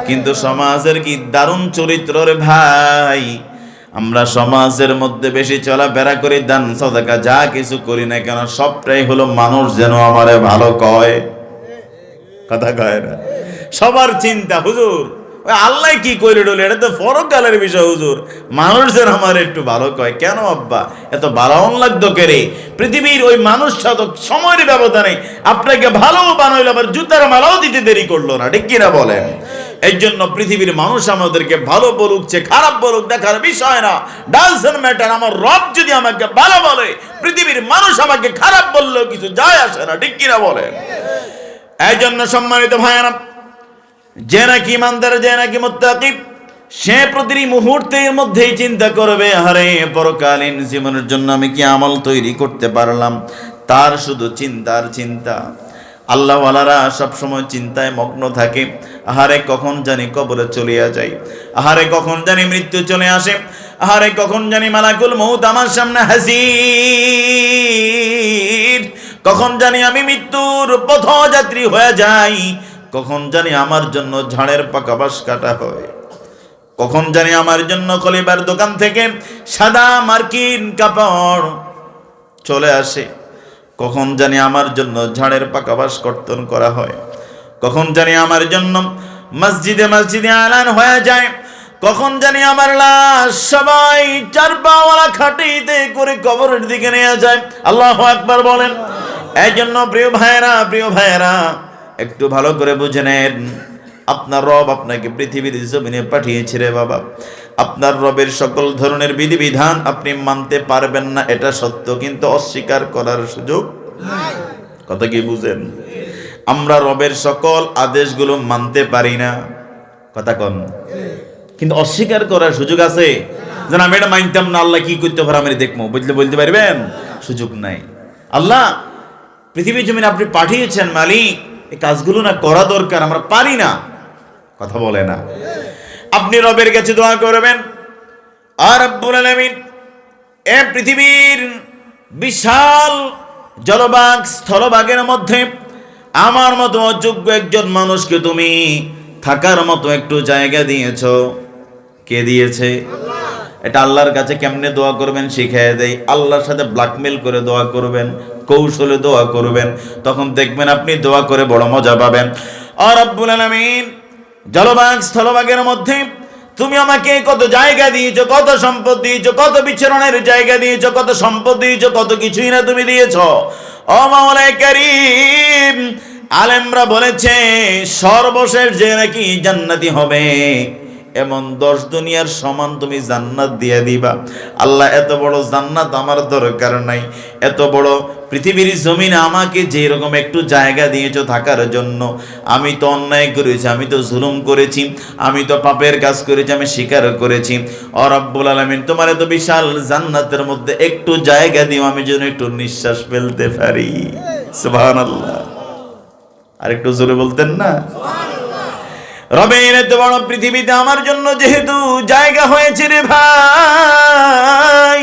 কিন্তু সমাজের কি দারুণ চরিত্র রে ভাই। আমরা সমাজের মধ্যে বেশি চলাফেরা করি, দান সাদাকা যা কিছু করি না কেন সবটাই হলো মানুষ যেন আমারে ভালো কয়। কথা কয় না, সবার চিন্তা হুজুর ওই আল্লাহ কি করে ডলে, এটা তো পরকালের বিষয় হুজুর, মানুষ যেন আমার একটু ভালো কয়। কেন আব্বা এত বালাওন লাগতো কেরে? পৃথিবীর ওই মানুষটা তো সময়ের ব্যবধানে আপনাকে ভালো বানাইলো, আবার জুতার মালাও দিতে দেরি করলো না, ঠিক কিনা বলেন? এই জন্য পৃথিবীর মানুষ আমাদেরকে ভালো বলুক চে খারাপ বলুক দেখার বিষয় না, ডাজন্ট ম্যাটার। আমার রব যদি আমাকে ভালো বলে, পৃথিবীর মানুষ আমাকে খারাপ বললেও কিছু যায় আসে না, ঠিক কিনা বলেন? এই জন্য সম্মানিত ভাইয়েরা, যে নাকি ইমানদার, যে নাকি মুত্তাকি, সে প্রতিটি মুহূর্তের মধ্যেই চিন্তা করবে, আরে পরকালীন জীবনের জন্য আমি কি আমল তৈরি করতে পারলাম। তার শুধু চিন্তার চিন্তা। আল্লাহওয়ালারা সবসময় চিন্তায় মগ্ন থাকে, আহারে কখন জানি কবরে চলিয়া যাই, আহারে কখন জানি মৃত্যু চলে আসে, আহারে কখন জানি মালাকুল মউত আমার সামনে হাজির, কখন জানি আমি মৃত্যুর পথযাত্রী হয়ে যাই, কখন জানি আমার জন্য ঝাড়ের পাকা বাঁশ কাটা হয়, কখন জানি আমার জন্য কলিবার দোকান থেকে সাদা মার্কিন কাপড় চলে আসে, কখন জানি আমার জন্য ঝাড়ের পাকা বাঁশ কর্তন করা হয়, কখন জানি আমার জন্য মসজিদে মসজিদে আলান হয়ে যায়, কখন জানি আমার লাশ সবাই চার পাওয়ালা খাটিতে করে কবরের দিকে নিয়ে যায়। আল্লাহু আকবার বলেন। এই জন্য প্রিয় ভাইয়েরা একটু ভালো করে বুঝে নেন, আপনার রব আপনাকে পৃথিবীর জমিনে পাঠিয়েছে রে বাবা। আপনার রবের সকল ধরনের বিধিবিধান আপনি মানতে পারবেন না এটা সত্য, কিন্তু অস্বীকার করার সুযোগ নাই। কথা কি বুঝেন? আমরা রবের সকল আদেশগুলো মানতে পারি না, কথা কন, কিন্তু অস্বীকার করার সুযোগ আছে। যেন আমি এটা মানতাম না, আল্লাহ কি করতে পারে আমি দেখবো, বলতে পারবেন? সুযোগ নাই। আল্লাহ পৃথিবীর জমিনে আপনি পাঠিয়েছেন, মালিক এই কাজগুলো না করা দরকার, আমরা পারি না, কথা বলে না। আপনি রবের কাছে দোয়া করবেন, আর রব্বুল আলামিন এই পৃথিবীর বিশাল জলভাগ স্থলভাগের মধ্যে আমার মতো অযোগ্য একজন মানুষকে তুমি থাকার মতো একটু জায়গা দিয়েছো। কে দিয়েছে? এটা আল্লাহর কাছে কেমনে দোয়া করবেন শিখিয়ে দেয়। আল্লাহর সাথে ব্ল্যাকমেল করে দোয়া করবেন, কৌশলে দোয়া করবেন, তখন দেখবেন আপনি দোয়া করে বড় মজা পাবেন। আর রব্বুল আলামিন জলভাগ স্থলভাগের মধ্যে তুমি আমাকে কত জায়গা দিয়েছো, কত সম্পদ দিয়েছো, কত বিচরণের জায়গা দিয়েছো, কত সম্পদ দিয়েছো, কত কিছুই না তুমি দিয়েছো। ও মাওলা কারীম, আলেমরা বলেছে সর্বশেষ যে নাকি জান্নাতি হবে এমন 10 দুনিয়ার সমান তুমি জান্নাত দিয়ে দিবা। আল্লাহ এত বড় জান্নাত আমার দরকার নাই, এত বড় পৃথিবীর জমিনে আমাকে যে রকম একটু জায়গা দিয়েছো থাকার জন্য, আমি তো অন্যায় করেছি, আমি তো জুলুম করেছি, আমি তো পাপের কাজ করেছি, আমি স্বীকার করেছি। ও রব্বুল আলামিন তোমার এত বিশাল জান্নাতের মধ্যে একটু জায়গা দিও, আমি যেন একটু নিঃশ্বাস ফেলতে পারি। সুবহানাল্লাহ। আর একটু জোরে বলতেন না? রবের এত বড় পৃথিবীতে আমার জন্য যেহেতু জায়গা হয়েছে রে ভাই,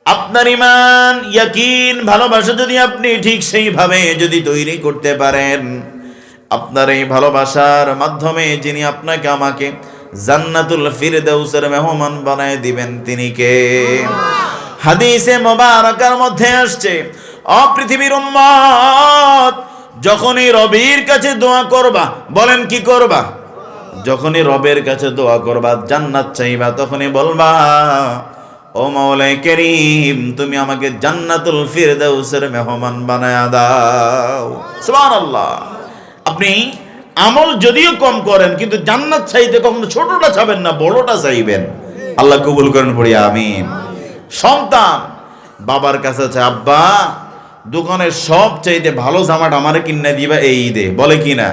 আপনার ঈমান, ইয়াকিন, ভালোবাসা যদি আপনি ঠিক সেইভাবে যদি তৈরি করতে পারেন, আপনার এই ভালোবাসার মাধ্যমে যিনি আপনাকে আমাকে জান্নাতুল ফিরদাউসের মেহমান বানায় দিবেন তিনি কে? হাদিসে মুবারাকার মধ্যে আসছে, ও পৃথিবীর উম্মত, যখনই রবের কাছে দোয়া করবা, বলেন কি করবা? যখনই রবের কাছে দোয়া করবা, জান্নাত চাইবা, তখনই বলবা ও মাওলা কারীম তুমি আমাকে জান্নাতুল ফিরদাউসের মেহমান বানায়া দাও। সুবহানাল্লাহ। আপনি আমল যদিও কম করেন, কিন্তু জান্নাত চাইতে কখনো ছোটটা চাইবেন না, বড়টা চাইবেন। আল্লাহ কবুল করেন, পড়ি আমিন। সন্তান বাবার কাছে চায়, আব্বা দোকানের সব চাইতে ভালো জামাটা আমারে কিনে দিবা এই ঈদে, বলে কিনা?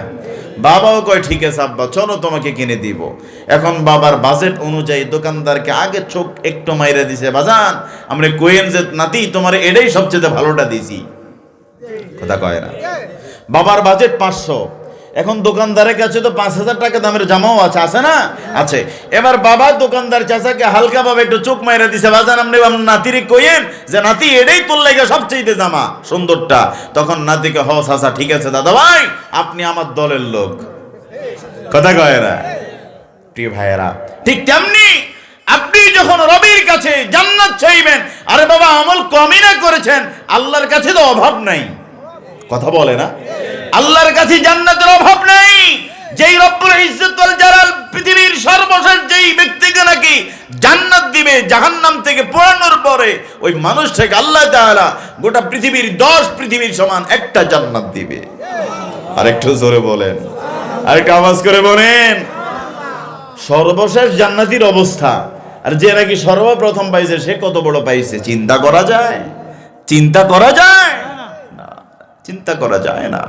বাবাও কয় ঠিক আছে আব্বা চলো তোমাকে কিনে দিব। এখন বাবার বাজেট অনুযায়ী দোকানদারকে আগে চোখ একটু মাইরা দিছে, বাজান আমরা কোয়েন যে নাতি তোমার এটাই সবচেয়ে ভালোটা দিছি, কথা কয় না? বাবার বাজেট 500, এখন দোকানদারের কাছে তো 5,000 টাকা দামের জামাও আছে না? আছে। এবার বাবা দোকানদার চাচাকে হালকা ভাবে একটু চোখ মাইরা দিছে, বাজান আপনি নাতিরে কইেন যে নাতি এটাই তোর লাগে সবচেয়ে জামা সুন্দরটা। তখন নাতিকে হ চাচা ঠিক আছে দাদা ভাই, আপনি আমার দলের লোক। কথা কয় না? প্রিয় ভাইয়েরা, ঠিক তেমনি আপনি যখন রবের কাছে জান্নাত চাইবেন, আরে বাবা আমল কমই না করেছেন, আল্লাহর কাছে তো অভাব নাই। কথা বলে না? আল্লাহর কাছে জান্নাতের অভাব নাই। যেই রব্বুল ইজ্জত ওয়াল জালাল পৃথিবীর সর্বশেষ যেই ব্যক্তিকে নাকি জান্নাত দিবে জাহান্নাম থেকে পোড়ানোর পরে, ওই মানুষটাকে আল্লাহ তাআলা গোটা পৃথিবীর 10 পৃথিবীর সমান একটা জান্নাত দিবে। আরেকটু জোরে বলেন, আরেকটু আওয়াজ করে বলেন। সর্বশেষ জান্নাতীর অবস্থা, আর যে নাকি সর্বপ্রথম পাইছে সে কত বড় পাইছে চিন্তা করা যায়? চিন্তা করা যায় না, চিন্তা করা যায় না।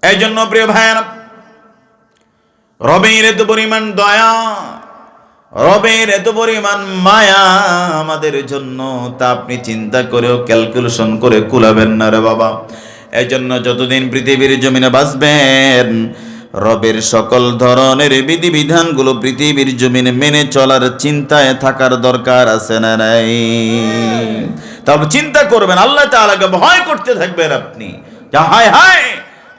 এই জন্য প্রিয় ভাইয়েরা, রবের এত পরিমাণ দয়া, রবের এত পরিমাণ মায়া আমাদের জন্য, তা আপনি চিন্তা করেও ক্যালকুলেশন করে কুলাবেন না রে বাবা। এই জন্য যতদিন পৃথিবীর জমিনে বাঁচবেন, রবের সকল ধরনের বিধিবিধানগুলো পৃথিবীর জমিনে মেনে চলার চিন্তায় থাকার দরকার আছে না নাই? তারপর চিন্তা করবেন, আল্লাহ তাআলাকে ভয় করতে থাকবেন আপনি। যা হায় হায়,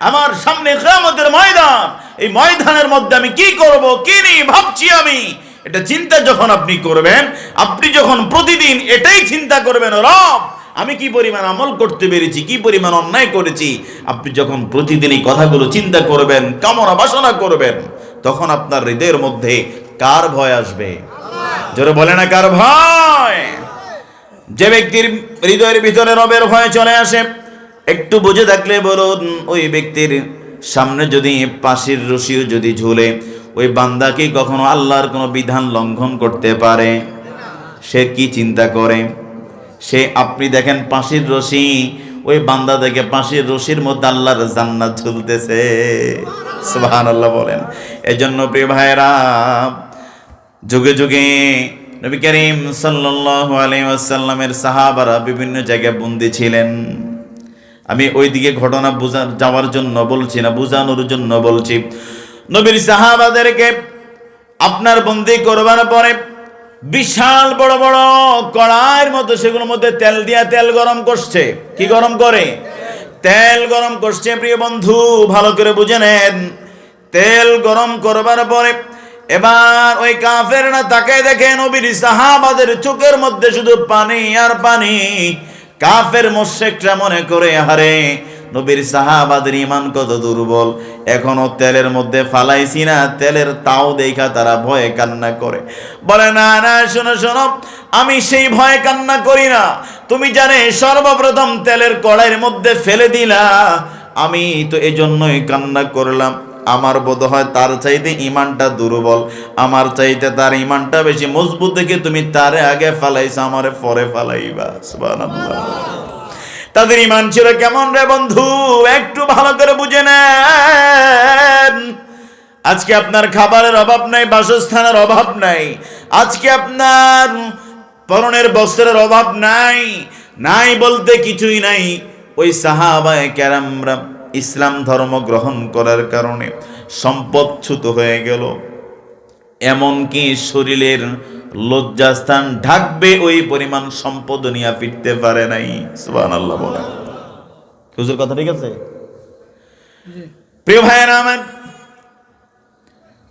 আমার সামনে কিয়ামতের ময়দান, এই ময়দানের মধ্যে আমি কি করব, কি নিয়ে ভাবছি আমি, এটা চিন্তা যখন আপনি করবেন, আপনি যখন প্রতিদিন এটাই চিন্তা করবেন, রব আমি কি পরিমাণ আমল করতে পেরেছি, কি পরিমাণ অন্যায় করেছি, আপনি যখন প্রতিদিন এই কথাগুলো চিন্তা করবেন, কামনা বাসনা করবেন, তখন আপনার হৃদয়ের মধ্যে কার ভয় আসবে? জোরে বলে না, কার ভয়? যে ব্যক্তির হৃদয়ের ভিতরে রবের ভয় চলে আসে, একটু বুঝে থাকলে বলুন, ওই ব্যক্তির সামনে যদি পাশের রশিও যদি ঝুলে, ওই বান্দা কি কখনো আল্লাহর কোনো বিধান লঙ্ঘন করতে পারে? সে কি চিন্তা করে? সে, আপনি দেখেন পাশের রশি, ওই বান্দা দেখে পাশের রশির মধ্যে আল্লাহর জান্নাত ঝুলতেছে। সুবহানাল্লাহ বলেন। এই জন্য প্রিয় ভাইরা, যুগে যুগে নবী করিম সাল্লাল্লাহু আলাইহি ওয়াসাল্লামের সাহাবারা বিভিন্ন জায়গায় বন্দী ছিলেন। আমি ওই দিকে ঘটনা যাওয়ার জন্য বলছি না, বোঝানোর জন্য বলছি। নবীর সাহাবাদেরকে আপনার বন্দী করবার পরে বিশাল বড় বড় কড়াইয়ের মতো সেগুলোর মধ্যে তেল দিয়া তেল গরম করছে। কি গরম করে? তেল গরম করছে। প্রিয় বন্ধু ভালো করে বুঝে নেন, তেল গরম করবার পরে এবার ওই কাফেররা তাকে দেখে নবীর সাহাবাদের চোখের মধ্যে শুধু পানি আর পানি। কাফের মুশরিকরা মনে করে, আরে নবীর সাহাবাদের ঈমান কত দুর্বল, এখনো তেলের মধ্যে ফালাইছি না, তেলের তাও দেখা তারা ভয়ে কান্না করে। বলে না না, শোনো শোনো, আমি সেই ভয়ে কান্না করি না, তুমি জানে সর্বপ্রথম তেলের কড়াইয়ের মধ্যে ফেলে দিলা, আমি তো এজন্যই কান্না করলাম। আমার বোধ হয় তার চাইতে ঈমানটা দুর্বল, আমার চাইতে তার ঈমানটা বেশি মজবুত দেখে তুমি তারে আগে ফালাইছো, আমারে পরে ফালাইবা। সুবহানাল্লাহ। তাদের ঈমান ছিল কেমন রে বন্ধু, একটু ভালো করে বুঝে নেন। আজকে আপনার খাবারের অভাব নাই, বাসস্থানের অভাব নাই, আজকে আপনার পরনের বস্ত্রের অভাব নাই, নাই বলতে কিছুই নাই। ওই সাহাবায়ে কেরামরা ইসলাম ধর্ম গ্রহণ করার কারণে সম্পদচ্যুত হয়ে গেল, এমনকি শরীরের লজ্জাস্থান ঢাকবে ওই পরিমাণ সম্পদ নিয়ে ফিরতে পারে নাই। সুবহানাল্লাহ বলেন। হুজুর কথা ঠিক আছে? প্রিয় ভাইয়েরা আমার,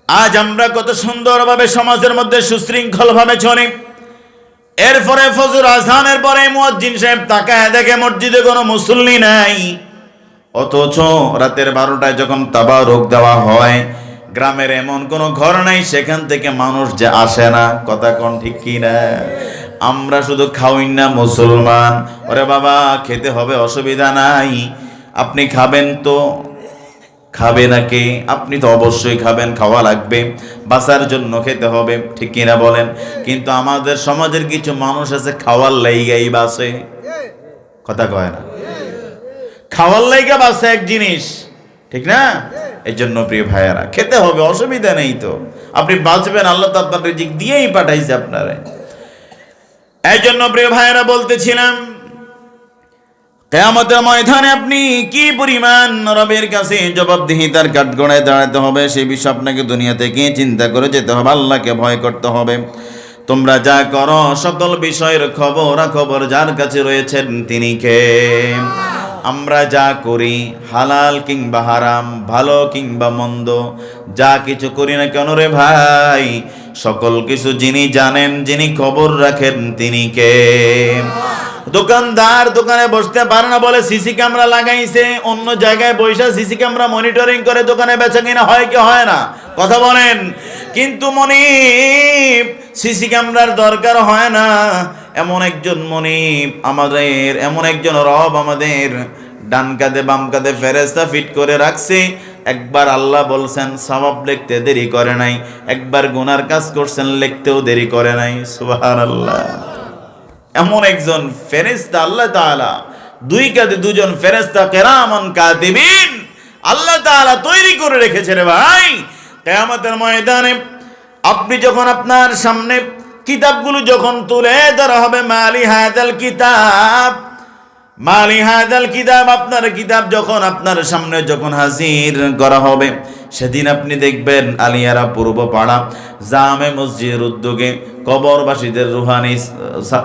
আজ আমরা কত সুন্দরভাবে সমাজের মধ্যে সুশৃঙ্খল ভাবে চলি, এরপরে ফজর আজানের পরে মুয়াজ্জিন সাহেব তাকায় দেখে মসজিদে কোনো মুসল্লি নাই, অথচ রাতের 12টায় যখন তাবারুক দেওয়া হয়, গ্রামের এমন কোনো ঘর নাই সেখান থেকে মানুষ যে আসে না। কথা কোন ঠিক কি না? আমরা শুধু খাওয়াই না মুসলমান, ওরে বাবা খেতে হবে, অসুবিধা নাই, আপনি খাবেন তো খাবে নাকি? আপনি তো অবশ্যই খাবেন, খাওয়া লাগবে, বাঁচার জন্য খেতে হবে, ঠিক কিনা বলেন? কিন্তু আমাদের সমাজের কিছু মানুষ আছে খাওয়ার লাইগাই বাঁচে। কথা কয় না? খাওয়ার লাইগা বাঁচে এক জিনিস, ঠিক না? এই জন্য প্রিয় ভাইয়ারা, খেতে হবে, অসুবিধা নেই তো, আপনি বাঁচবেন, আল্লাহ তো আপনার রিজিক দিয়েই পাঠাইছে আপনারা। এই জন্য প্রিয় ভাইয়ারা বলতেছিলাম, কিয়ামতের ময়দানে আপনি কি পরিমাণ রবের কাছে জবাবদিহিতার কাঠগড়ায় দাঁড়াতে হবে সেই বিষয় আপনাকে দুনিয়া থেকে চিন্তা করে যেতে হবে, আল্লাহকে ভয় করতে হবে। তোমরা যা করো সকল বিষয়ের খবর যার কাছে রয়েছেন তিনি কে? আমরা যা করি হালাল কিংবা হারাম, ভালো কিংবা মন্দ, যা কিছু করি না কেন রে ভাই, সকল কিছু যিনি জানেন, যিনি খবর রাখেন তিনি কে? দোকানদার দোকানে বসতে পারে না বলে সিসি ক্যামেরা লাগাইছে, অন্য জায়গায় বসে সিসি ক্যামেরা মনিটরিং করে দোকানে বেচা কিনা হয় কি হয় না? কথা বলেন। কিন্তু মনিব সিসি ক্যামেরার দরকার হয় না, এমন একজন মনিব আমাদের, এমন একজন রব আমাদের ডান কাঁধে বাম কাঁধে ফেরেশতা ফিট করে রাখছে। একবার আল্লাহ বলছেন সওয়াব লিখতে দেরি করে নাই, একবার গুনার কাজ করছেন লিখতেও দেরি করে নাই। সুবহানাল্লাহ। এমন একজন ফেরেশতা আল্লাহ তাআলা, দুই কাঁধে দুজন ফেরেশতা কিরামান কাতিবিন আল্লাহ তাআলা তৈরি করে রেখেছে রে ভাই। কিয়ামতের ময়দানে আপনি যখন আপনার সামনে কিতাবগুলো যখন তুলে ধরা হবে, মালি হাযাল কিতাব, মালি হাযাল কিতাব, আপনার কিতাব যখন আপনার সামনে যখন হাজির করা হবে, সেদিন আপনি দেখবেন আলিয়ারা পূর্ব পাড়া জামে মসজিদের উদ্যোগে কবরবাসীদের রুহানি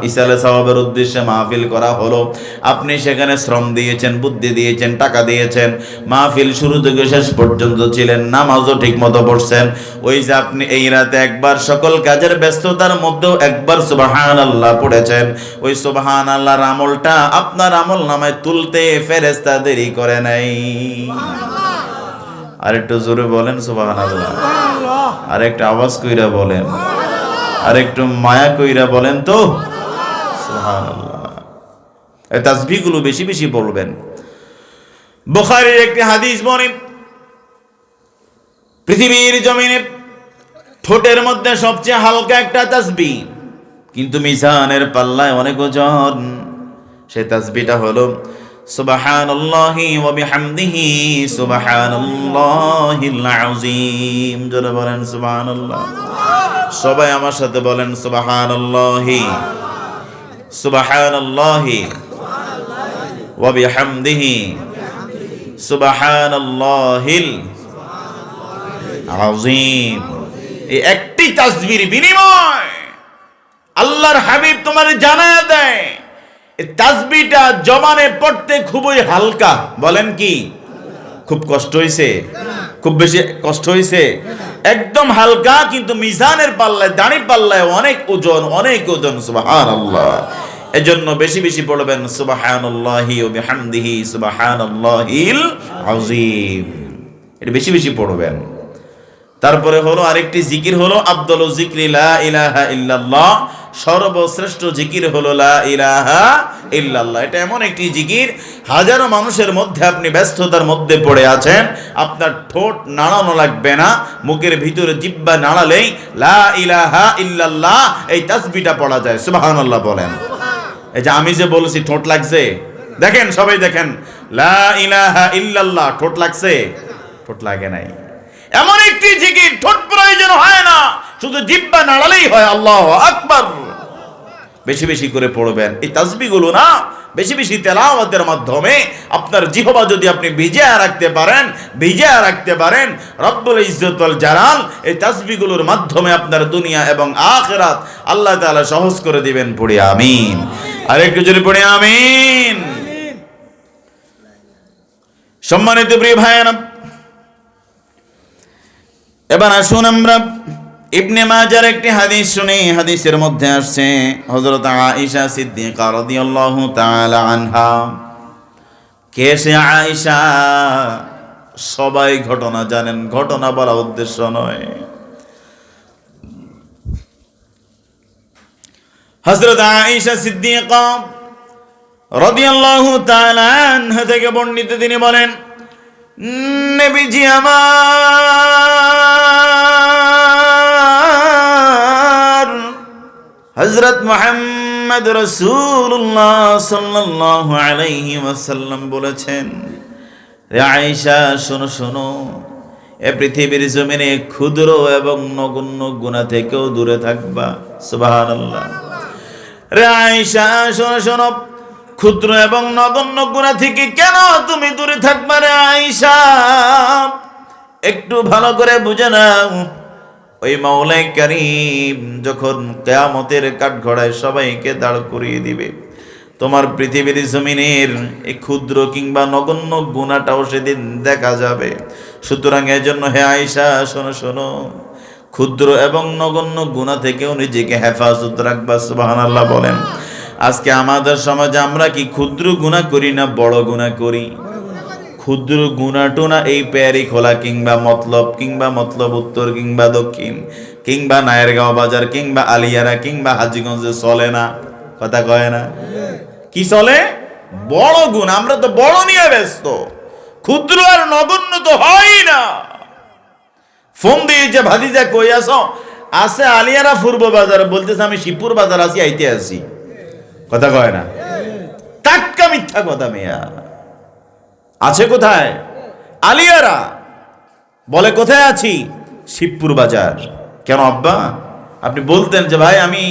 ইসালে সওয়াবের উদ্দেশ্যে মাহফিল করা হলো। আপনি সেখানে শ্রম দিয়েছেন, বুদ্ধি দিয়েছেন, টাকা দিয়েছেন, মাহফিল শুরু থেকে শেষ পর্যন্ত ছিলেন, নামাজও ঠিক মতো পড়ছেন। ওই যে আপনি এই রাতে একবার সকল কাজের ব্যস্ততার মধ্যেও একবার সুবহানাল্লাহ পড়েছেন, ওই সুবহানাল্লাহর আমলটা আপনার আমল নামায় তুলতে ফেরেশতা দেরি করে নাই। আরেকটু জোরে বলেন সুবহানাল্লাহ, আরেকটু আওয়াজ কইরা বলেন, আরেকটু মায়া কইরা বলেন তো সুবহানাল্লাহ। এই তাসবিহগুলো বেশি বেশি বলবেন। বুখারীর একটি হাদিস বলে, পৃথিবীর জমিনে ঠোঁটের মধ্যে সবচেয়ে হালকা একটা তাসবিহ, কিন্তু মিজানের পাল্লায় অনেক ওজন। সেই তাসবিহটা হলো সুবহানাল্লাহি ওয়া বিহামদিহি সুবহানাল্লাহিল আযীম। জোরে বলেন সুবহানাল্লাহ। সবাই আমার সাথে বলেন সুবহানাল্লাহি সুবহানাল্লাহি ওয়া বিহামদিহি সুবহানাল্লাহিল আযীম। এই একটি তাসবিহর বিনিময় আল্লাহর হাবিব তোমারে জানায়া দেয়, এই তাসবিহটা জবানে পড়তে খুবই হালকা। বলেন কি খুব কষ্ট হইছে? খুব বেশি কষ্ট হইছে? একদম হালকা, কিন্তু মিজানের পাল্লায়, দাড়ি পাল্লায় অনেক ওজন, অনেক ওজন। সুবহানাল্লাহ। এজন্য বেশি বেশি পড়বেন সুবহানাল্লাহি ওয়া বিহামদিহি সুবহানাল্লাহিল আযীম। এটা বেশি বেশি পড়বেন। তারপরে হলো আরেকটি জিকির হলো আফদালু যিকরি লা ইলাহা ইল্লাল্লাহ, সর্বশ্রেষ্ঠ জিকির হলো লা ইলাহা ইল্লাল্লাহ। এটা এমন একটি জিকির, হাজারো মানুষের মধ্যে আপনি ব্যস্ততার মধ্যে পড়ে আছেন, আপনার ঠোঁট নাড়ানো লাগবে না, মুখের ভিতরে জিহ্বা নাড়ালেই লা ইলাহা ইল্লাল্লাহ এই তাসবিহটা পড়া যায়। সুবহানাল্লাহ বলেন। এই যে আমি যে বলেছি ঠোঁট লাগছে, দেখেন সবাই দেখেন, লা ইলাহা ইল্লাল্লাহ ঠোঁট লাগছে? ঠোঁট লাগে নাই। এমন একটি জিকির, ঠোঁট প্রয়োজন হয় না, শুধু জিহ্বা নাড়ালেই হয়। আল্লাহু আকবার। বেশি বেশি করে পড়বেন এই তাসবিহগুলো না, বেশি বেশি তেলাওয়াতের মাধ্যমে আপনার জিহ্বা যদি আপনি ভিজিয়ে রাখতে পারেন, রব্বুল ইজ্জত ওয়াল জালাল এই তাসবিহগুলোর মাধ্যমে আপনার দুনিয়া এবং আখিরাত আল্লাহ তাআলা সহজ করে দিবেন। পড়ি আমিন। আরেকটু জোরে পড়ি আমিন। সম্মানিত প্রিয় ভাইয়েরা, এবার আসুন আমরা ইবনে মাজার একটি হাদিস শুনি। হাদিসের মধ্যে আসছে হযরত আয়েশা সিদ্দিকা রাদিয়াল্লাহু তাআলা আনহা। কে সে আয়েশা? সবাই ঘটনা জানেন, ঘটনা বলা উদ্দেশ্য নয়। হযরত আয়েশা সিদ্দিকা রাদিয়াল্লাহু তাআলা আনহা থেকে বর্ণিত, তিনি বলেন, নবীজি আমার হযরত মুহাম্মদ রাসূলুল্লাহ সাল্লাল্লাহু আলাইহি ওয়াসাল্লাম বলেছেন, রে আয়েশা শোনো শোনো, এ পৃথিবীর জমিনে ক্ষুদ্র এবং নগণ্য গুনাহ থেকেও দূরে থাকবা। সুবহানাল্লাহ। রে আয়েশা শোনো শোনো, ক্ষুদ্র এবং নগণ্য গুনাহ থেকে কেন তুমি দূরে থাকবে রে আয়েশা? একটু ভালো করে বুঝে নাও, ওই মাওলাই কারীম যখন কিয়ামতের কাঠগড়ায় সবাইকে দাঁড় করিয়ে দিবে, তোমার পৃথিবীর জমিনের এই ক্ষুদ্র কিংবা নগণ্য গুনাহটাও সেদিন দেখা যাবে। সুতরাং এজন্য হে আয়েশা, শোনো শোনো, ক্ষুদ্র এবং নগণ্য গুনাহ থেকেও নিজেকে হেফাজত রাখবা। সুবহানাল্লাহ বলেন। আজকে আমাদের সমাজে আমরা কি ক্ষুদ্র গুনাহ করি না বড় গুনাহ করি? ক্ষুদ্র গুনাহটো না এই পেয়ারি খোলা কিংবা মতলব উত্তর কিংবা দক্ষিণ কিংবা নায়েরগাঁও বাজার কিংবা আলিয়ারা কিংবা হাজীগঞ্জে চলে না, কথা কয় না? কি চলে? বড় গুণ। আমরা তো বড় নিয়ে ব্যস্ত, ক্ষুদ্র আর নগণ্য তো হয় না। ফোন দিয়ে যে ভাতিজা কই আসো, আছে আলিয়ারা পূর্ব বাজার, বলতেছে আমি শিবপুর বাজার আছি, আইতে আসি, কথা কয় না? টাটকা মিথ্যা কথা। মেয়া আছে কোথায়? আলিয়ারা। বলে কোথায় আছি? শিবপুর বাজার। কেন আব্বা? আপনি বলতেন যে ভাই আমি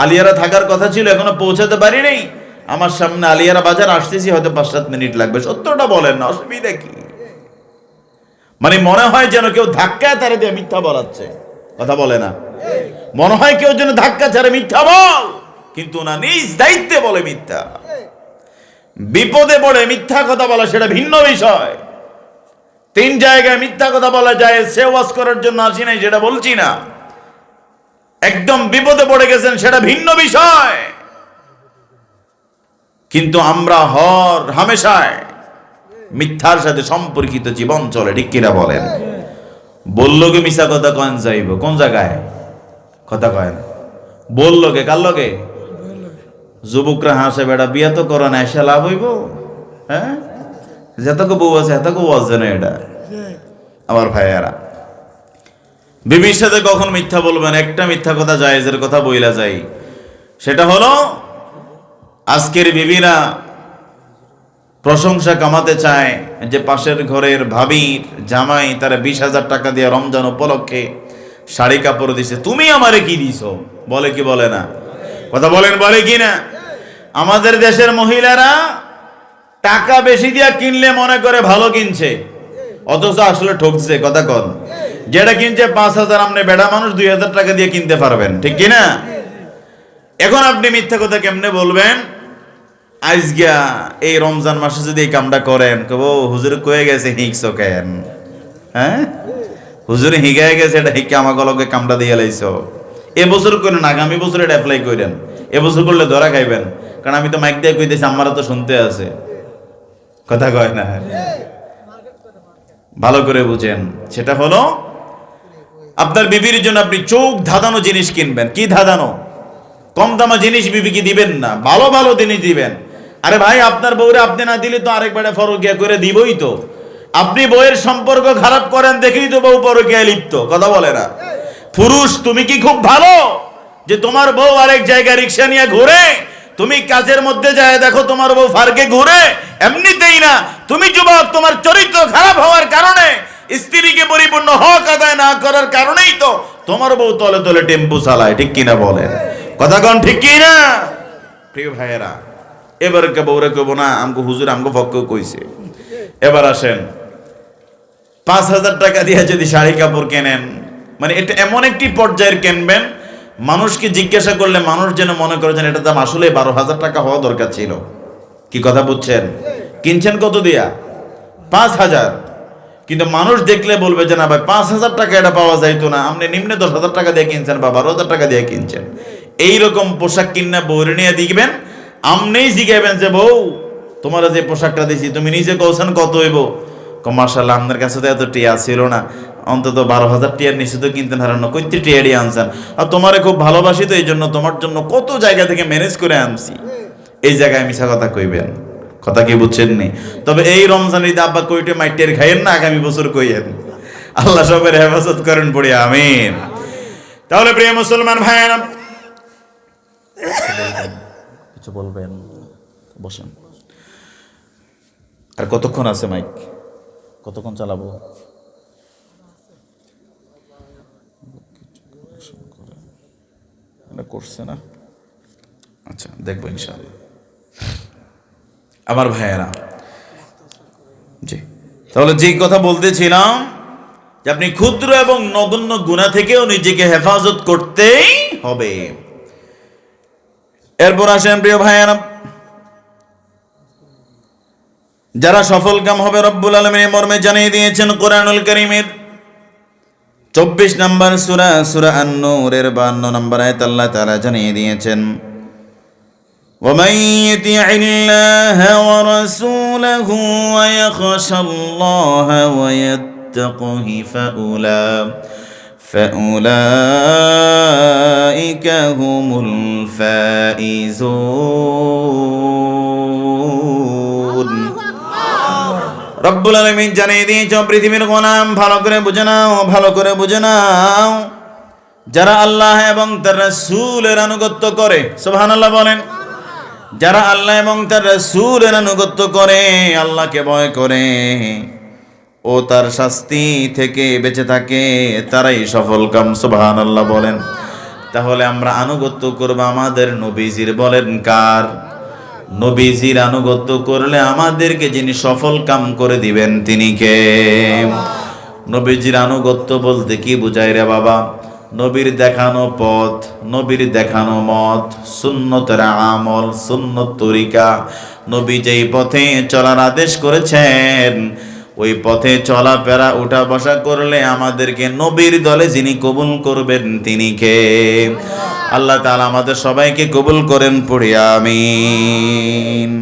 আলিয়ারা থাকার কথা ছিল, এখনো পৌঁছাতে পারি নাই, আমার সামনে আলিয়ারা বাজার, আসতেছি, হয়তো 5-7 মিনিট লাগবে। সত্যটা বলেন না, অসুবিধা কি? মানে মনে হয় যেন কেউ ধাক্কা তারে দিয়ে মিথ্যা বলাচ্ছে, কথা বলে না? মনে হয় কেউ যেন ধাক্কা ছাড়ে মিথ্যা বল, কিন্তু না, নিজ দায়িত্বে বলে মিথ্যা। বিপদে পড়ে মিথ্যা কথা বলা সেটা ভিন্ন বিষয়। 3 জায়গায় মিথ্যা কথা বলা যায়, সে ওয়াজ করার জন্য আসি নাই সেটা বলছি না। একদম বিপদে পড়ে গেছেন সেটা ভিন্ন বিষয়। কিন্তু আমরা হামেশায় মিথ্যার সাথে সম্পর্কিত জীবন চলে, ঠিক কিনা বলেন? বললো কে মিশা কথা কন যাইব, কোন জায়গায় কথা কয় না? বললো কে, কার লগে? যুবকরা হাসে, বেড়া বিয়া তো করো না, এসে লাভ হইব? হ্যাঁ, যেতকে বউ আছে এতকে ওয়াজ না। এটা আমার ভাইয়ারা, বিবির সাথে কখন মিথ্যা বলবেন? একটা মিথ্যা কথা জায়েজের কথা বইলা যাই, সেটা হলো আজকের বিবিরা প্রশংসা কামাতে চায় যে পাশের ঘরের ভাবির জামাই তারা 20,000 টাকা দিয়ে রমজান উপলক্ষে শাড়ি কাপড় দিছে, তুমি আমারে কি দিছো? বলে কি বলে না? কথা বলেন, বলে কি না? আমাদের দেশের মহিলারা টাকা বেশি দিয়া কিনলে মনে করে ভালো কিনছে, অথচ আসলে ঠকছে, কথা কন। যেটা কিনছে 5,000, আপনি বেড়া মানুষ 2,000 টাকা দিয়ে কিনতে পারবেন, ঠিক কিনা? এখন আপনি মিথ্যা কথা কেমনে বলবেন? আজগা এই রমজান মাসে যদি এই কামটা করেন, কব হুজুর কয়ে গেছে, হিংসো কেন? হ্যাঁ, হুজুর হিগায় গেছে, এটা হিকে আমাকে লগে কামটা দিয়ে লাইছো। এবছর করেন, আগামী বছর এটা অ্যাপ্লাই করেন। এবছর করলে ধরা খাইবেন, কারণ আমি তো মাইক দিয়ে কইতেছি, আমারও তো শুনতে আছে, কথা কয় না? ভালো করে বুঝেন। সেটা হলো আপনার বিবির জন্য আপনি চোখ ধাঁধানো জিনিস কিনবেন। কি ধাঁধানো? কম দামা জিনিস বিবিকে দিবেন না, ভালো ভালো জিনিস দিবেন। আরে ভাই, আপনার বউরে আপনি না দিলে তো আরেকবারে ফরকিয়া করে দিবই তো। আপনি বউয়ের সম্পর্ক খারাপ করেন দেখেই তো বউ পরকিয়ায় লিপ্ত, কথা বলে না? পুরুষ, তুমি কি খুব ভালো যে তোমার বউ আরেক জায়গায় রিক্সা নিয়ে ঘুরে? তুমি কাজের মধ্যে যায় দেখো তোমার বউ ফার্কে ঘুরে? এমনিতেই না, তুমি যুবক, তোমার চরিত্র খারাপ হওয়ার কারণে, স্ত্রীকে পরিপূর্ণ হক আদায় না করার কারণেই তো তোমার বউ তলে তলে টেম্পু চালায়, ঠিক কিনা বলেন? কথা কন, ঠিক কিনা? প্রিয় ভাইয়েরা, এবার কে বউরে কব না আমগো হুজুর আমগো পক্ষ কইছে। এবার আসেন, 5,000 টাকা দিয়ে যদি শাড়ি কাপড় কেনেন, মানে এটা এমন একটি পর্যায়ের কিনবেন, মানুষকে জিজ্ঞাসা করলে মানুষ যেন মনে করেছেন এটা দাম আসলে 12,000 টাকা হওয়া দরকার ছিল। কি কথা বুঝছেন? কিনছেন কত দিয়া? 5,000। কিন্তু মানুষ দেখলে বলবে যে না ভাই, 5,000 টাকা এটা পাওয়া যাইতো না, আপনি নিম্নে 10,000 টাকা দিয়ে কিনছেন বা 12,000 টাকা দিয়ে কিনছেন। এইরকম পোশাক কিনা বউরে নিয়ে দিবেন, আমনেই জিগাইবেন যে বউ তোমার যে পোশাকটা দিছি তুমি নিজে কৌছেন কত হইব? মাশাআল্লাহ, আপনার কাছে তো এত টিয়া ছিল না, অন্তত 12,000 টিয়ার নিচে তো কিনতেন, হারানো কইতে টিয়ারই আনছেন, আর তোমারে খুব ভালোবাসি তো এই জন্য তোমার জন্য কত জায়গা থেকে ম্যানেজ করে আনছি। এই জায়গায় মিছা কথা কইবেন, কথা কি বুঝছেন নি? তবে এই রমজান ঈদ আব্বা কইটে মাইটের খাইয়েন না, আগামী বছর কইয়েন। আল্লাহ সবের হেফাজত করেন, পড়ি আমিন। তাহলে প্রিয় মুসলমান ভাইয়েরা, কিছু বলবেন? বসেন। আর কতক্ষণ আছে মাইক? কতক্ষণ চালাবো? করছে না? আচ্ছা, দেখবো ইনশাআল্লাহ। আমার ভাইয়েরা, জি, তাহলে যে কথা বলতেছিলাম যে আপনি ক্ষুদ্র এবং নগণ্য গুনাহ থেকেও নিজেকে হেফাজত করতেই হবে। এরপর আসেন প্রিয় ভাইয়েরা, যারা সফল কাম হবে রব্বুল আলামিন এই মর্মে জানিয়ে দিয়েছেন কোরআনুল কারীমের 24 নম্বর সূরা, সূরা আন-নূরের 52 নম্বর আয়াত আল্লাহ তাআলা জানিয়ে দিয়েছেন, ومن يطع الله ورسوله ويخشى الله ويتقه فأولئك هم الفائزون। রব্বুল আলামিন জানিয়ে দিয়েছেন পৃথিবীর গোলাম ভালো করে বুঝে নাও, ভালো করে বুঝে নাও, যারা আল্লাহ এবং তার রাসূলের আনুগত্য করে, সুবহানাল্লাহ বলেন, যারা আল্লাহ এবং তার রাসূলের আনুগত্য করে, আল্লাহকে ভয় করে ও তার শাস্তি থেকে বেঁচে থাকে, তারাই সফল কাম, সুবহানাল্লাহ বলেন। তাহলে আমরা আনুগত্য করব আমাদের নবীজির, বলেন কার? নবীজির আনুগত্য করলে আমাদেরকে যিনি সফল কাম করে দিবেন তিনি কে? নবীজির আনুগত্য বলতে কি বুঝায় রে বাবা? নবীর দেখানো পথ, নবীর দেখানো মত, সুন্নতের আমল, সুন্নত তরিকা, নবী যেই পথে চলার আদেশ করেছেন ওই পথে চলাফেরা উঠা বসা করলে আমাদেরকে নবীর দলে যিনি কবুল করবেন তিনি কে? আল্লাহ তাআলা আমাদের সবাইকে কবুল করেন, পড়ি আমিন।